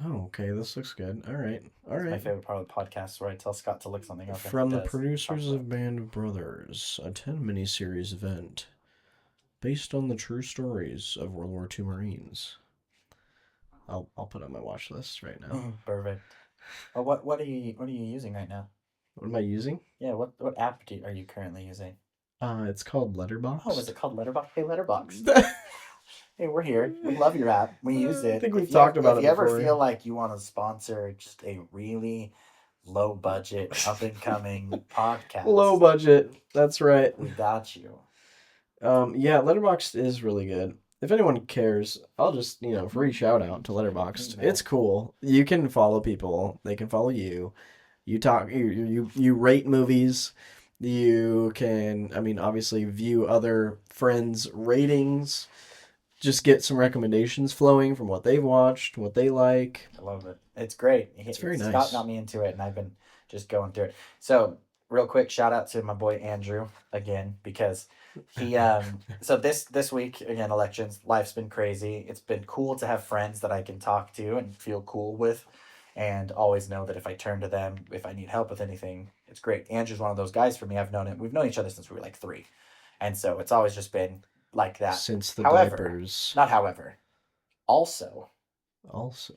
Oh, okay, this looks good. All right, all It's my right. favorite part of the podcast where I tell Scott to look something up. and From he the does. producers Talk of Band of Brothers, a 10 miniseries event based on the true stories of World War II Marines. I'll put on my watch list right about it. now. Perfect. Well, what are you using right now? What am I using? Yeah, what app are you currently using? It's called Letterboxd. Oh, is it called Letterboxd? Hey, Letterboxd. Hey, we're here. We love your app. We use it. I think we've If you talked ever- about If it you ever before. feel like you want to sponsor just a really low budget, up and coming podcast, Low budget. That's right. we got you. Yeah, Letterboxd is really good. If anyone cares, I'll just, free shout out to Letterboxd. Amen. It's cool. You can follow people. They can follow you. You talk, you rate movies. You can, obviously view other friends' ratings. Just get some recommendations flowing from what they've watched, what they like. I love it. It's great. It's very Scott nice. got me into it, and I've been just going through it. So, real quick, shout out to my boy Andrew again, because he so this week, again, elections, life's been crazy. It's been cool to have friends that I can talk to and feel cool with, and always know that if I turn to them, if I need help with anything, it's great. Andrew's one of those guys for me. We've known each other since we were like 3, and so it's always just been like that. Since the However, diapers. Not however. Also, Also.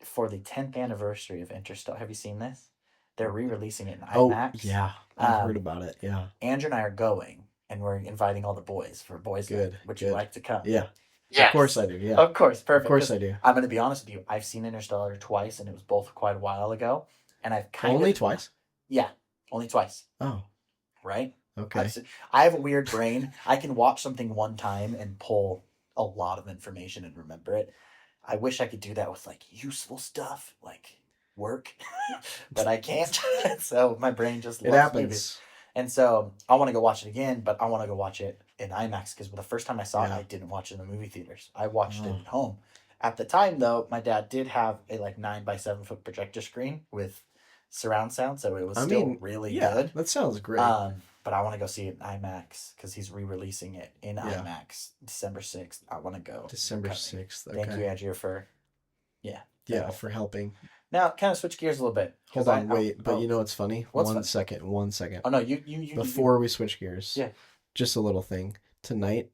for the 10th anniversary of Interstellar, have you seen this? They're re-releasing it in Oh, IMAX. yeah. I've Um, heard about it. Yeah. Andrew and I are going, and we're inviting all the boys for boys' Good, night. Would you good. like to come? Yeah. Yes. Of course I do. Yeah. Of course, perfect. Of course 'cause I do. I'm going to be honest with you. I've seen Interstellar twice, and it was both quite a while ago. And I've kind Only of... twice? Yeah, only twice. Oh, Right? okay. I have a weird brain. I can watch something one time and pull a lot of information and remember it. I wish I could do that with like useful stuff, like work, but I can't. So my brain just It loves happens. movies. And so I want to go watch it again, but I want to go watch it in IMAX because the first time I saw Yeah. it, I didn't watch it in the movie theaters. I watched it Oh. at home. At the time, though, my dad did have a like 9x7 foot projector screen with surround sound, so it was still really yeah, good. that sounds great. But I want to go see it in IMAX because he's re-releasing it in Yeah. IMAX December 6th. I want to go. December Coming. 6th. Okay. Thank you, Andrew, for Yeah, for helping. now. Kind of switch gears a little bit. 'cause Hold on, I- wait. But oh, you know what's funny? What's One funny? second. 1 second. Oh no, you Before we switch gears. Yeah. Just a little thing. Tonight,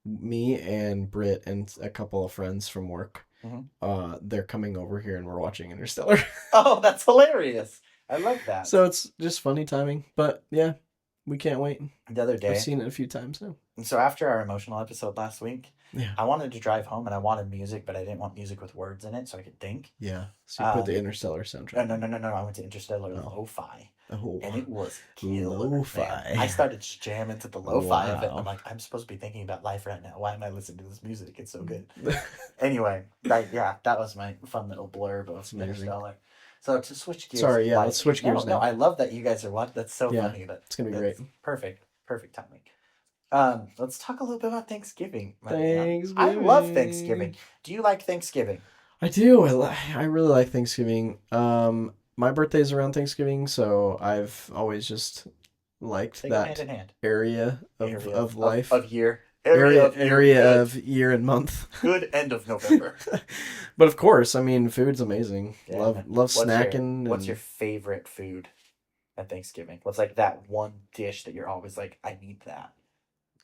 me and Britt and a couple of friends from work, Mhm. they're coming over here and we're watching Interstellar. Oh, that's hilarious! I love that. So it's just funny timing. But yeah, we can't wait. The other day, I've seen it a few times now. and so after our emotional episode last week, Yeah. I wanted to drive home and I wanted music, but I didn't want music with words in it, so I could think. Yeah. So you put the Um, Interstellar soundtrack. No. I went to Interstellar Oh. Lo-Fi, Oh. and it was killer. Lo-fi. Man. I started just jamming to the lo-fi of it. Wow. I'm like, I'm supposed to be thinking about life right now. Why am I listening to this music? It's so good. Anyway, that was my fun little blurb of That's amazing. Interstellar. So to switch gears. Sorry, yeah, like- let's switch gears No, now. I love that you guys are what. That's so Yeah, funny. it's gonna be great. Perfect timing. Let's talk a little bit about Thanksgiving. my man. Thanksgiving. I love Thanksgiving. Do you like Thanksgiving? I do. I really like Thanksgiving. My birthday's around Thanksgiving, so I've always just liked They go hand that in hand. area Area of life. of year. area of year. area Good. of year and month. Good end of November. But of course, I mean, food's amazing. Yeah, love man. love What's snacking. What's and- your favorite food at Thanksgiving? What's like that one dish that you're always like, I need that?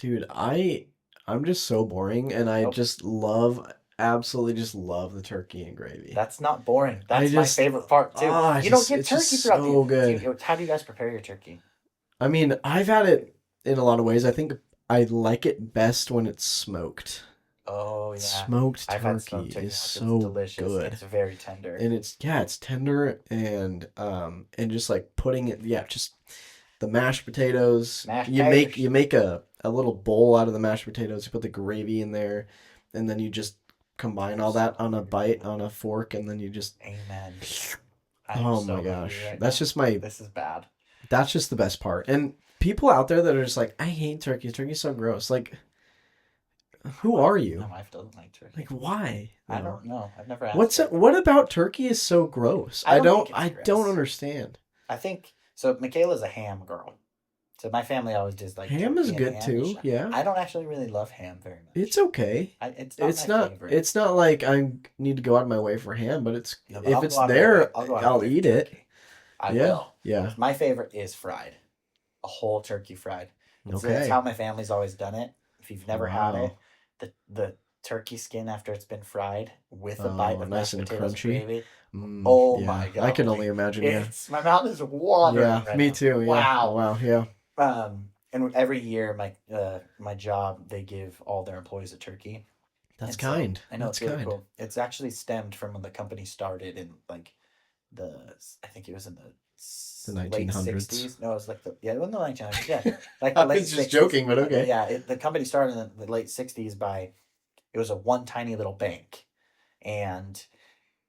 Dude, I'm just so boring, and I Nope. just absolutely just love the turkey and gravy. That's not boring. That's I my just- favorite part too. Ah, you it's don't get it's turkey just throughout so the good. How do you guys prepare your turkey? I mean, I've had it in a lot of ways. I think I like it best when it's smoked. Oh yeah. Smoked I've had turkey smoked turkey. is It's so delicious. good. It's very tender. And it's tender and just like putting it just the mashed potatoes. Mashed you potatoes. make a little bowl out of the mashed potatoes, you put the gravy in there, and then you just combine all that on a bite on a fork, and then you just Amen. I am oh so my hungry gosh. right That's now. just my This is bad. that's just the best part. And people out there that are just like, I hate turkey. Turkey's so gross. Like, who are you? My wife doesn't like turkey. Like, why? I No. don't know. I've never asked. What about turkey is so gross? I I don't don't think it's I gross. don't understand. I think so. Michaela's a ham girl. So my family always does like Ham turkey is and good ham too. dish. Yeah. I don't actually really love ham very much. It's okay. It's not It's my not. favorite. It's not like I need to go out of my way for ham, but it's No, but if I'll it's go out of my way- there, I'll go out of my I'll way for eat it. turkey. I Yeah. will. Yeah. My favorite is fried. A whole turkey fried. That's Okay. how my family's always done it. If you've never had it, Wow. the turkey skin after it's been fried with a Oh, bite of nice mashed and potatoes crunchy. gravy. Mm, Oh yeah. my God, I can like, only imagine. Yeah. It's my mouth is watering. Yeah. right Me now. too. Yeah. Wow. Wow. Yeah. And every year, my job, they give all their employees a turkey. That's And so- kind. I know That's it's really kind. cool. It's actually stemmed from when the company started in like I think it was in the late 1900s. 60s. No, it was like it was in the 1900s. Yeah, like I the late was just 60s. joking, but okay. Yeah, the company started in the late 60s it was a one tiny little bank, and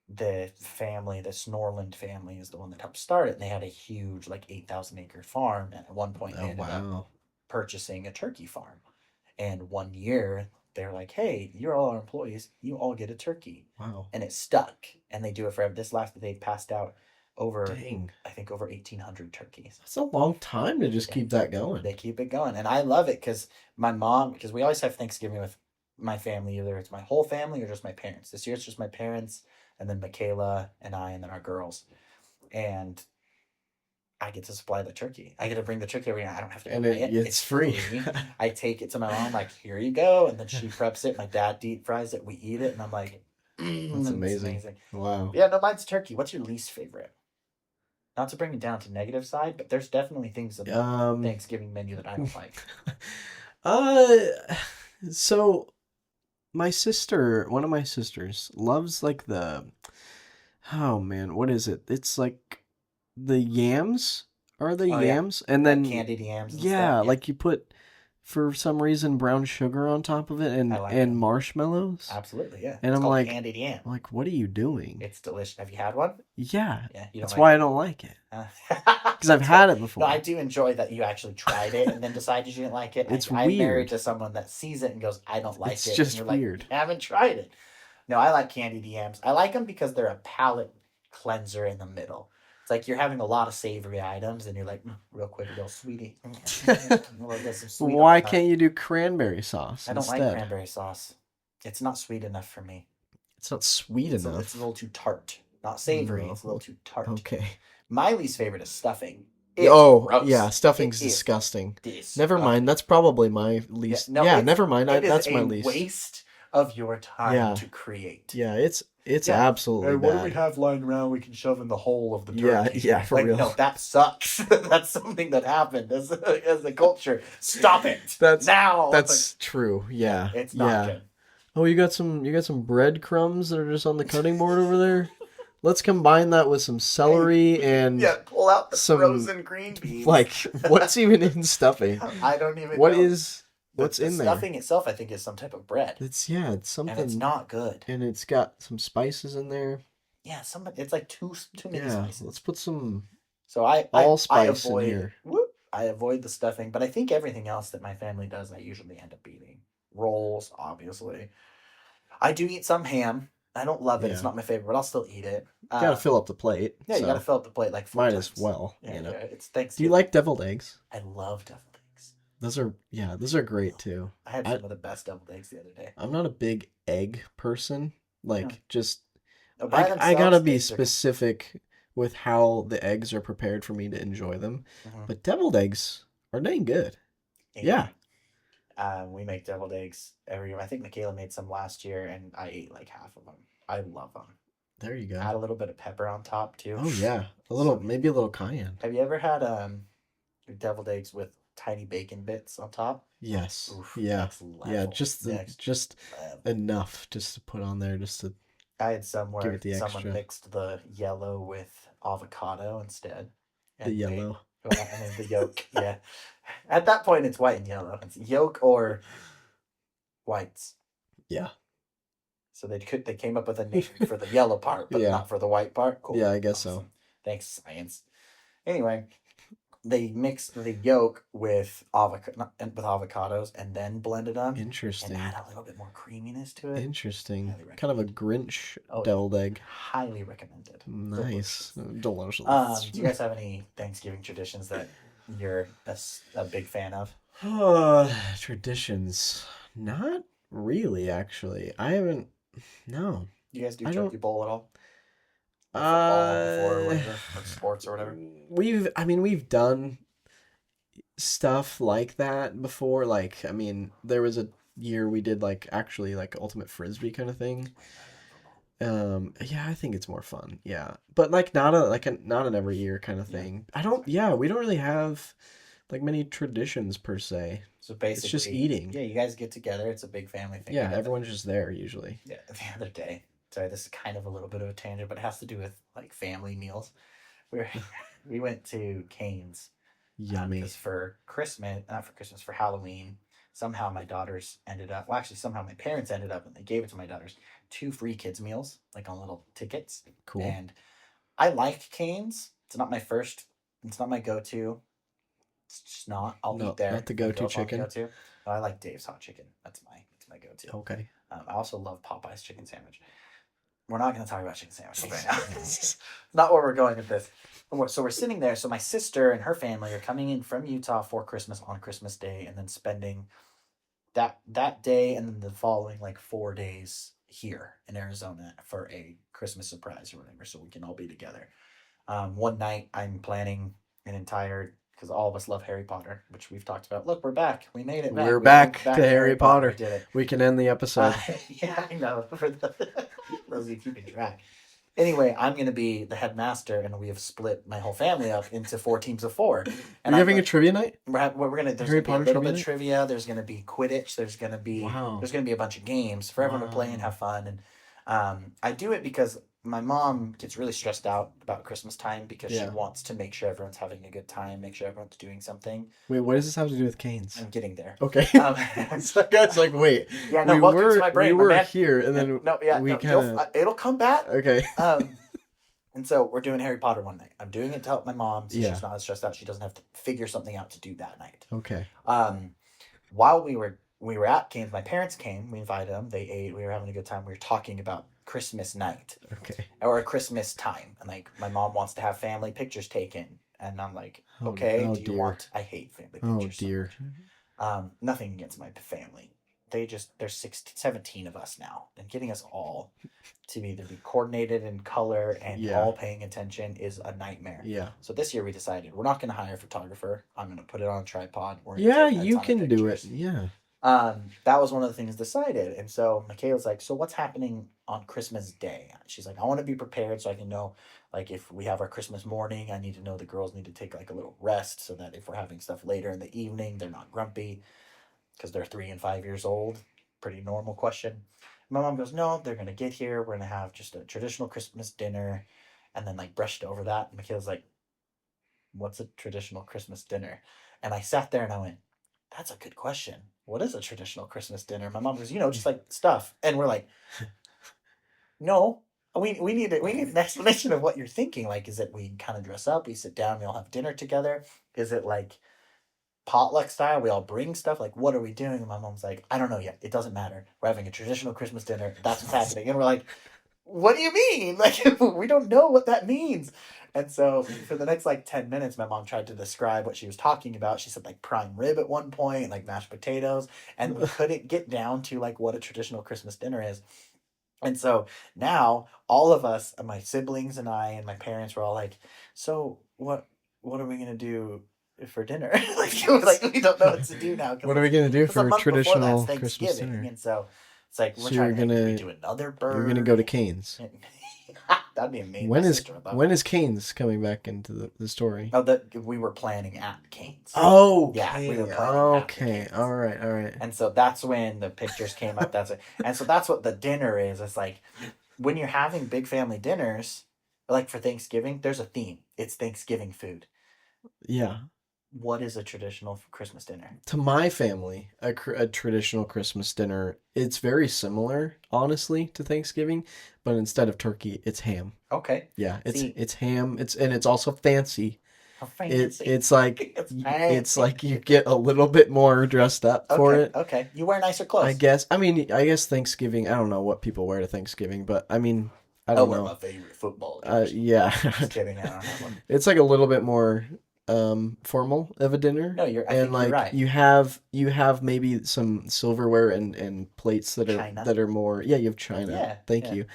the family, the Snorland family, is the one that helped start it. And they had a huge, like 8,000-acre farm. And at one point, they Oh ended up wow. purchasing a turkey farm. And one year, they're like, "Hey, you're all our employees. You all get a turkey." Wow. And it stuck. And they do it forever. They passed out over, Dang. I think, over 1,800 turkeys. That's a long time to just keep that going. They keep it going. And I love it because because we always have Thanksgiving with my family, either it's my whole family or just my parents. This year it's just my parents, and then Michaela and I, and then our girls. And I get to supply the turkey. I get to bring the turkey every night. I don't have to And buy it's free. I take it to my mom, like, here you go. And then she preps it. My dad deep fries it. We eat it. And I'm like, That's it's amazing. Wow. Yeah, no, mine's turkey. What's your least favorite? Not to bring it down to negative side, but there's definitely things about Thanksgiving menu that I don't like. So one of my sisters loves like oh man, what is it? It's like the yams. Are the Oh, yeah. yams? And Like then candied yams and yeah, stuff. like you put for some reason brown sugar on top of it and I like and it. marshmallows. Absolutely, yeah. And It's I'm called like- candied yam. I'm like, what are you doing? It's delicious. Have you had one? Yeah, Yeah, you don't that's like why I don't like it. Because I've had it before. No, I do enjoy that you actually tried it and then decided you didn't like it. It's I'm married weird. to someone that sees it and goes, "I don't like It's it." just and you're weird. Like, I haven't tried it. No, I like candied yams. I like them because they're a palate cleanser in the middle. It's like you're having a lot of savory items, and you're like, real quick, a little sweetie. We'll get some sweet Why on top. can't you do cranberry sauce I don't instead? like cranberry sauce. It's not sweet enough for me. It's not sweet It's enough. a little too tart. Not savory. No. It's a little too tart. Okay. My least favorite is stuffing. It's Oh, gross. yeah, stuffing's It is disgusting. disgusting. Never mind. That's probably my least. no, Yeah, it's- never mind. It is That's a my least. waste of your time Yeah. to create. Yeah, it's Yeah. absolutely Hey, what do we bad. have lying around we can shove in the hole of the Yeah, turkey? yeah, for like, real. No, that sucks. That's something that happened as a culture. Stop it. That's- now. That's true. Yeah. It's not yeah. good. Oh, you got some breadcrumbs that are just on the cutting board over there. Let's combine that with some celery and Yeah, pull out the some, frozen green beans. like what's even in stuffing? I don't even What know. is what's The in there? stuffing itself, I think, is some type of bread. It's And something, it's not good. and it's got some spices in there. Yeah, it's like too many Yeah, spices. let's put some. So I Allspice in avoid, here. I avoid the stuffing, but I think everything else that my family does, I usually end up eating. Rolls, obviously. I do eat some ham. I don't love it. It's Yeah. not my favorite, but I'll still eat it. You gotta fill up the plate. Yeah, you so gotta fill up the plate like 4 might times. as well. Yeah, You know. yeah, it's Thanksgiving. Do you like deviled eggs? I love deviled eggs. Those are great too. I had I- some of the best deviled eggs the other day. I'm not a big egg person. Like Yeah. just No, by I themselves, gotta be eggs are- specific with how the eggs are prepared for me to enjoy them. Mhm. But deviled eggs are dang good. Yeah. We make deviled eggs every year. I think Michaela made some last year, and I ate like half of them. I love them. There you go. Add a little bit of pepper on top too. Oh yeah, maybe a little cayenne. Have you ever had deviled eggs with tiny bacon bits on top? Yes. Oof, Yeah. next Yeah. level. Just Next just level. enough just to put on there, just to. I had some where it the someone extra. mixed the yellow with avocado instead. The and yellow. I mean the yolk. Yeah. At that point, it's white and yellow. It's yolk or whites. Yeah. So they came up with a name for the yellow part, but Yeah. not for the white part. Cool. Yeah, I guess so. Thanks, science. Anyway, they mixed the yolk with avocados and then blended them and Interesting. add a little bit more creaminess to it. Interesting. Highly Kind of a recommend. Grinch Oh, deviled egg. Highly recommended. Nice. Delicious. Delicious. Do you guys have any Thanksgiving traditions that you're a big fan of? Traditions. Not really, actually. I haven't. No. You guys do I turkey don't. bowl at all? Or football before or Uh, whatever, or sports or whatever. we've done stuff like that before. Like, there was a year we did like actually like ultimate frisbee kind of thing. Yeah, I think it's more fun. Yeah, but like not an every year kind of Yeah. thing. I don't. Yeah, we don't really have like many traditions per se. So It's just basically, eating. yeah, you guys get together. It's a big family thing. Yeah, everyone's just there usually. Yeah, the other day. Sorry, this is kind of a little bit of a tangent, but it has to do with like family meals. We were, we went to Cane's Yummy. because for Christmas, not for Christmas, for Halloween, somehow my daughters ended up. Well, actually, somehow my parents ended up, and they gave it to my daughters 2 free kids meals, like on little tickets. Cool. And I liked Cane's. It's not my first. It's not my go-to. It's just not. I'll No, eat there. not the My go-to girls want the chicken. Go-to. Oh, I like Dave's hot chicken. That's my go-to. Okay. I also love Popeye's chicken sandwich. We're not going to talk about chicken sandwiches right now. Not where we're going with this. So we're sitting there. So my sister and her family are coming in from Utah for Christmas on Christmas Day, and then spending that day and then the following like 4 days here in Arizona for a Christmas surprise or whatever, so we can all be together. One night I'm planning an entire, because all of us love Harry Potter, which we've talked about. Look, we're back. We made it back. We're We back went to Harry Potter. We did it. We can end the episode. Yeah, I know. For those of you keeping track. Anyway, I'm going to be the headmaster, and we have split my whole family up into 4 teams of 4. Are And you having a trivia night? we're going to. There's Harry going to be Potter a little bit trivia of trivia. There's going to be Quidditch. There's going to be Wow. there's going to be a bunch of games for everyone to play and Wow. have fun. And I do it because my mom gets really stressed out about Christmas time because she Yeah. wants to make sure everyone's having a good time, make sure everyone's doing something. Wait, what does this have to do with Canes? I'm getting there. Okay. So, Guys, like, wait. yeah, no, we welcome were to my brain, we my were man. here, and then no, yeah, we no, kind of it'll come back. okay. And so we're doing Harry Potter one night. I'm doing it to help my mom, so Yeah. she's not as stressed out. She doesn't have to figure something out to do that night. Okay. While we were at Cane's, my parents came. We invited them. They ate. We were having a good time. We were talking about Christmas night Okay. or Christmas time, and like my mom wants to have family pictures taken, and I'm like, Oh, okay, oh do you dear. want? I hate family Oh pictures. so dear. much. Nothing against my family. There's 17 of us now, and getting us all to either be coordinated in color and Yeah. all paying attention is a nightmare. Yeah. So this year we decided we're not going to hire a photographer. I'm going to put it on a tripod. We're gonna Yeah, take a you ton of can do it. pictures. Yeah. That was one of the things decided. And so Michaela's like, so what's happening on Christmas Day? She's like, I want to be prepared so I can know, like, if we have our Christmas morning, I need to know the girls need to take like a little rest so that if we're having stuff later in the evening, they're not grumpy because they're 3 and 5 years old. Pretty normal question. My mom goes, no, they're going to get here. We're going to have just a traditional Christmas dinner and then like brushed over that. And Michaela's like, what's a traditional Christmas dinner? And I sat there and I went, that's a good question. What is a traditional Christmas dinner? My mom goes, just like stuff. And we're like, no, we need an explanation of what you're thinking. Like, is it we kind of dress up, we sit down, we all have dinner together? Is it like potluck style? We all bring stuff. Like, what are we doing? And my mom's like, I don't know yet. It doesn't matter. We're having a traditional Christmas dinner. That's what's happening. And we're like, what do you mean? Like, we don't know what that means. And so for the next like 10 minutes, my mom tried to describe what she was talking about. She said like prime rib at one point, and like mashed potatoes, and we couldn't get down to like what a traditional Christmas dinner is. And so now all of us, my siblings and I and my parents were all like, so what are we gonna do for dinner? like we don't know what to do now. What are we gonna do Because a for month before traditional that's Christmas Thanksgiving, dinner? and so it's like we're So trying you're to gonna- do another bird. You're gonna go to Canes. That'd be amazing. When My is sister would love when it. is Canes coming back into the story? Oh, that we were planning at Cane's. Oh, Yeah, we were okay. planning Okay. after Cane's. All right. And so that's when the pictures came up. And so that's what the dinner is. It's like when you're having big family dinners, like for Thanksgiving, there's a theme. It's Thanksgiving food. Yeah. What is a traditional Christmas dinner? To my family, a traditional Christmas dinner, it's very similar, honestly, to Thanksgiving, but instead of turkey, it's ham. Okay. Yeah, See- it's ham. It's also fancy. Fancy. It's like It's it's fancy. like you get a little bit more dressed up for Okay, it. okay. You wear nicer I clothes. guess. I mean, I guess Thanksgiving. I don't know what people wear to Thanksgiving, but I mean, I I don't wear my know. favorite football jersey. Yeah, Just kidding. I don't have one. it's like a little bit more formal of a dinner, No, I and think you're like right. you have maybe some silverware and plates China. that are more. Yeah, you have china. Yeah, Thank yeah. you.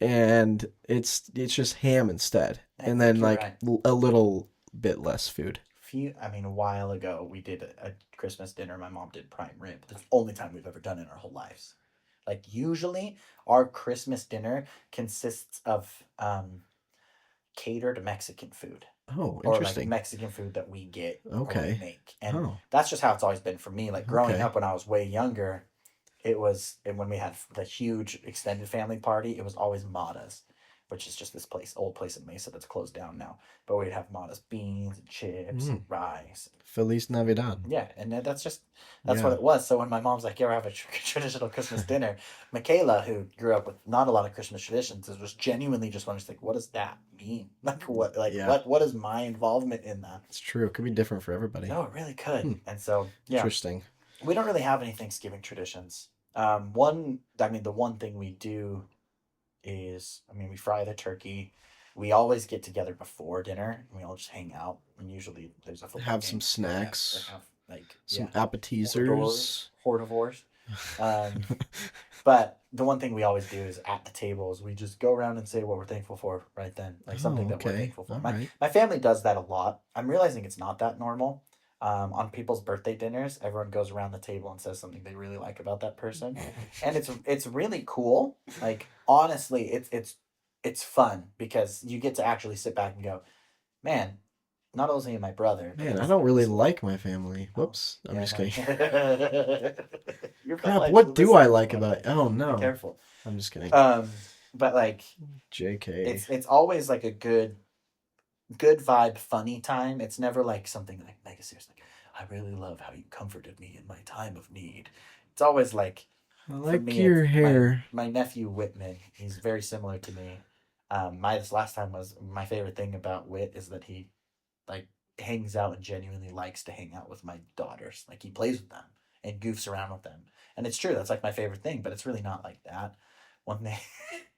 And it's just ham instead, I and think then you're like right. a little bit less food. A while ago, we did a Christmas dinner. My mom did prime rib. That's the only time we've ever done it in our whole lives. Like usually, our Christmas dinner consists of catered Mexican food Oh, or like interesting. Mexican food that we get or we Okay. make, and Oh, that's just how it's always been for me. Like growing okay. up when I was way younger, it was and when we had the huge extended family party, it was always Mata's, which is just this old place in Mesa that's closed down now. But we'd have Mata's beans and chips and Mm. rice. Feliz Navidad. Yeah, and that's what Yeah. it was. So when my mom's like, "You ever have a traditional Christmas dinner?" Michaela, who grew up with not a lot of Christmas traditions, was genuinely just wanted to think, "What does that mean? Yeah. What is my involvement in that?" It's true. It could be different for everybody. No, it really could. Hmm. And so yeah, Interesting. we don't really have any Thanksgiving traditions. The one thing we do is, we fry the turkey. We always get together before dinner and we all just hang out. And usually there's a football Have some game. So snacks, they have like some yeah, appetizers. hordivores. But the one thing we always do is at the tables we just go around and say what we're thankful for right then, like something Oh, that we're okay. thankful for. All My right. my family does that a lot. I'm realizing it's not that normal. On people's birthday dinners, everyone goes around the table and says something they really like about that person, and it's really cool. Like honestly, it's fun because you get to actually sit back and go, man, not only my brother, but Man, I this, don't really this like my family. oh, Whoops. I'm yeah, just no. kidding. Your Crap, family what do I listens like one about day. Oh Be no. careful. I'm just kidding. But like JK. it's always like a good vibe, funny time. It's never like something like mega serious. Like I really love how you comforted me in my time of need. It's always like I for like me, your it's hair. my nephew Whitman. He's very similar to me. This last time was my favorite thing about Whit is that he like hangs out and genuinely likes to hang out with my daughters. Like he plays with them and goofs around with them. And it's true, that's like my favorite thing, but it's really not like that. One thing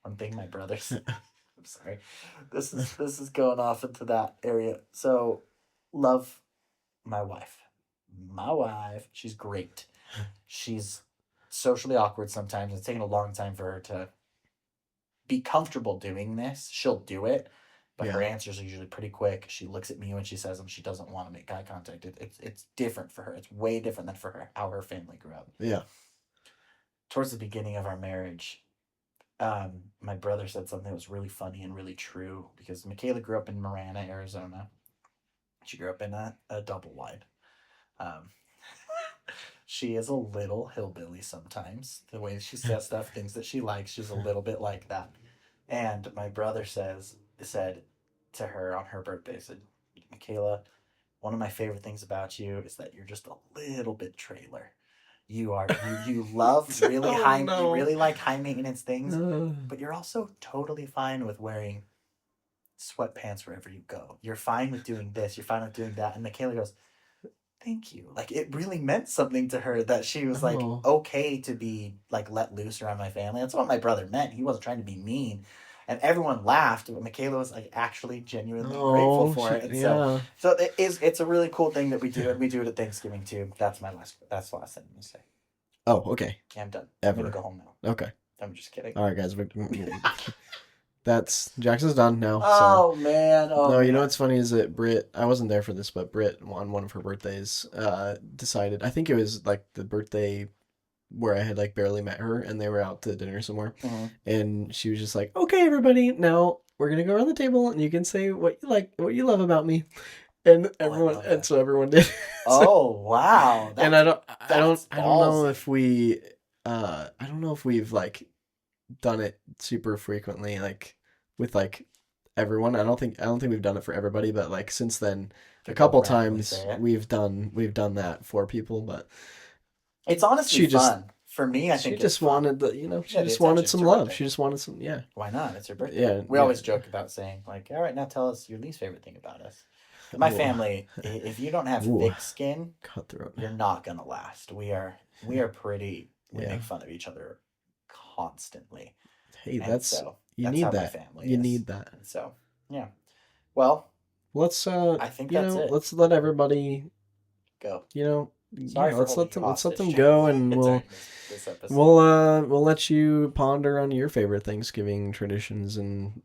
one thing my brothers I'm sorry. This is going off into that area. So love my wife. My wife, she's great. She's socially awkward sometimes. It's taken a long time for her to be comfortable doing this. She'll do it, but her Yeah. answers are usually pretty quick. She looks at me when she says them. She doesn't want to make eye contact. It's different for her. It's way different than for her how her family grew up. Yeah. Towards the beginning of our marriage, my brother said something that was really funny and really true because Michaela grew up in Marana, Arizona. She grew up in a double wide. Um, she is a little hillbilly sometimes. The way she says stuff, things that she likes, she's a little bit like that. And my brother said to her on her birthday, said, Michaela, one of my favorite things about you is that you're just a little bit trailer. You love really Oh, high no. you really like high maintenance things, Uh, but you're also totally fine with wearing sweatpants wherever you go. You're fine with doing this, you're fine with doing that. And Michaela goes, thank you. Like it really meant something to her that she was like Oh. okay to be like let loose around my family. That's what my brother meant. He wasn't trying to be mean. And everyone laughed, but Michaela was like actually genuinely grateful for it. And yeah. so it's a really cool thing that we do, and we do it at Thanksgiving too. That's the last thing I'm gonna say. Oh, okay. Yeah, I'm done. Ever. I'm gonna go home now. Okay. I'm just kidding. All right, guys. That's Jackson's done now. Oh man! Oh no, you know man. what's funny is that Britt. I wasn't there for this, but Britt on one of her birthdays, decided. I think it was like the birthday where I had like barely met her, and they were out to dinner somewhere, Mhm. and she was just like, "Okay, everybody, now we're gonna go around the table, and you can say what you like, what you love about me." And everyone, love and that. so everyone did. Oh wow! And I don't that's know ballsy. if we I don't know if we've like done it super frequently like with like everyone. I don't think we've done it for everybody, but like since then a People couple randomly times say it. we've done that for people, but It's honestly she just- fun. For me, I she think just it's fun. wanted the she Yeah, the just wanted attention. some It's her love. birthday. She just wanted some Why not? It's her birthday. Yeah, We yeah. always joke about saying like, "All right, now tell us your least favorite thing about us." My Ooh. family, if you don't have Ooh. thick skin, Cutthroat. you're not gonna last. We are pretty. We Yeah. make fun of each other constantly. Hey, And so you that's need how my that. family You is. need that. And so, yeah. Well, Let's I think that's it. let's let everybody, go. yeah, Sorry for let's let holding them you let's let hostage them go, and during this episode. we'll let you ponder on your favorite Thanksgiving traditions, and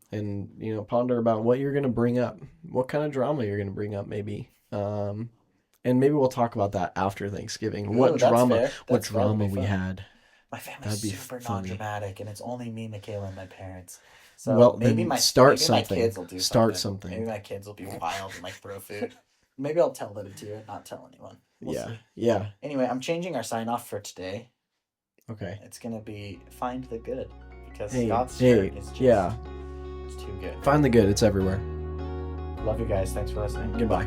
ponder about what you're gonna bring up, what kind of drama you're gonna bring up, maybe. And maybe we'll talk about that after Thanksgiving. Ooh, What that's drama? fair. What That would drama be we fun. had? My family's That'd be super funny. non-dramatic, and it's only me, Michaela, and my parents. So Well, maybe then my start maybe my something. kids will do Start something. something. Maybe my kids will be wild and like throw food. Maybe I'll tell them to and not tell anyone. We'll see. Yeah. Anyway, I'm changing our sign off for today. Okay. It's gonna be find the good because Hey, God's shirt is just yeah. it's too good. Find the good. It's everywhere. Love you guys. Thanks for listening. Goodbye.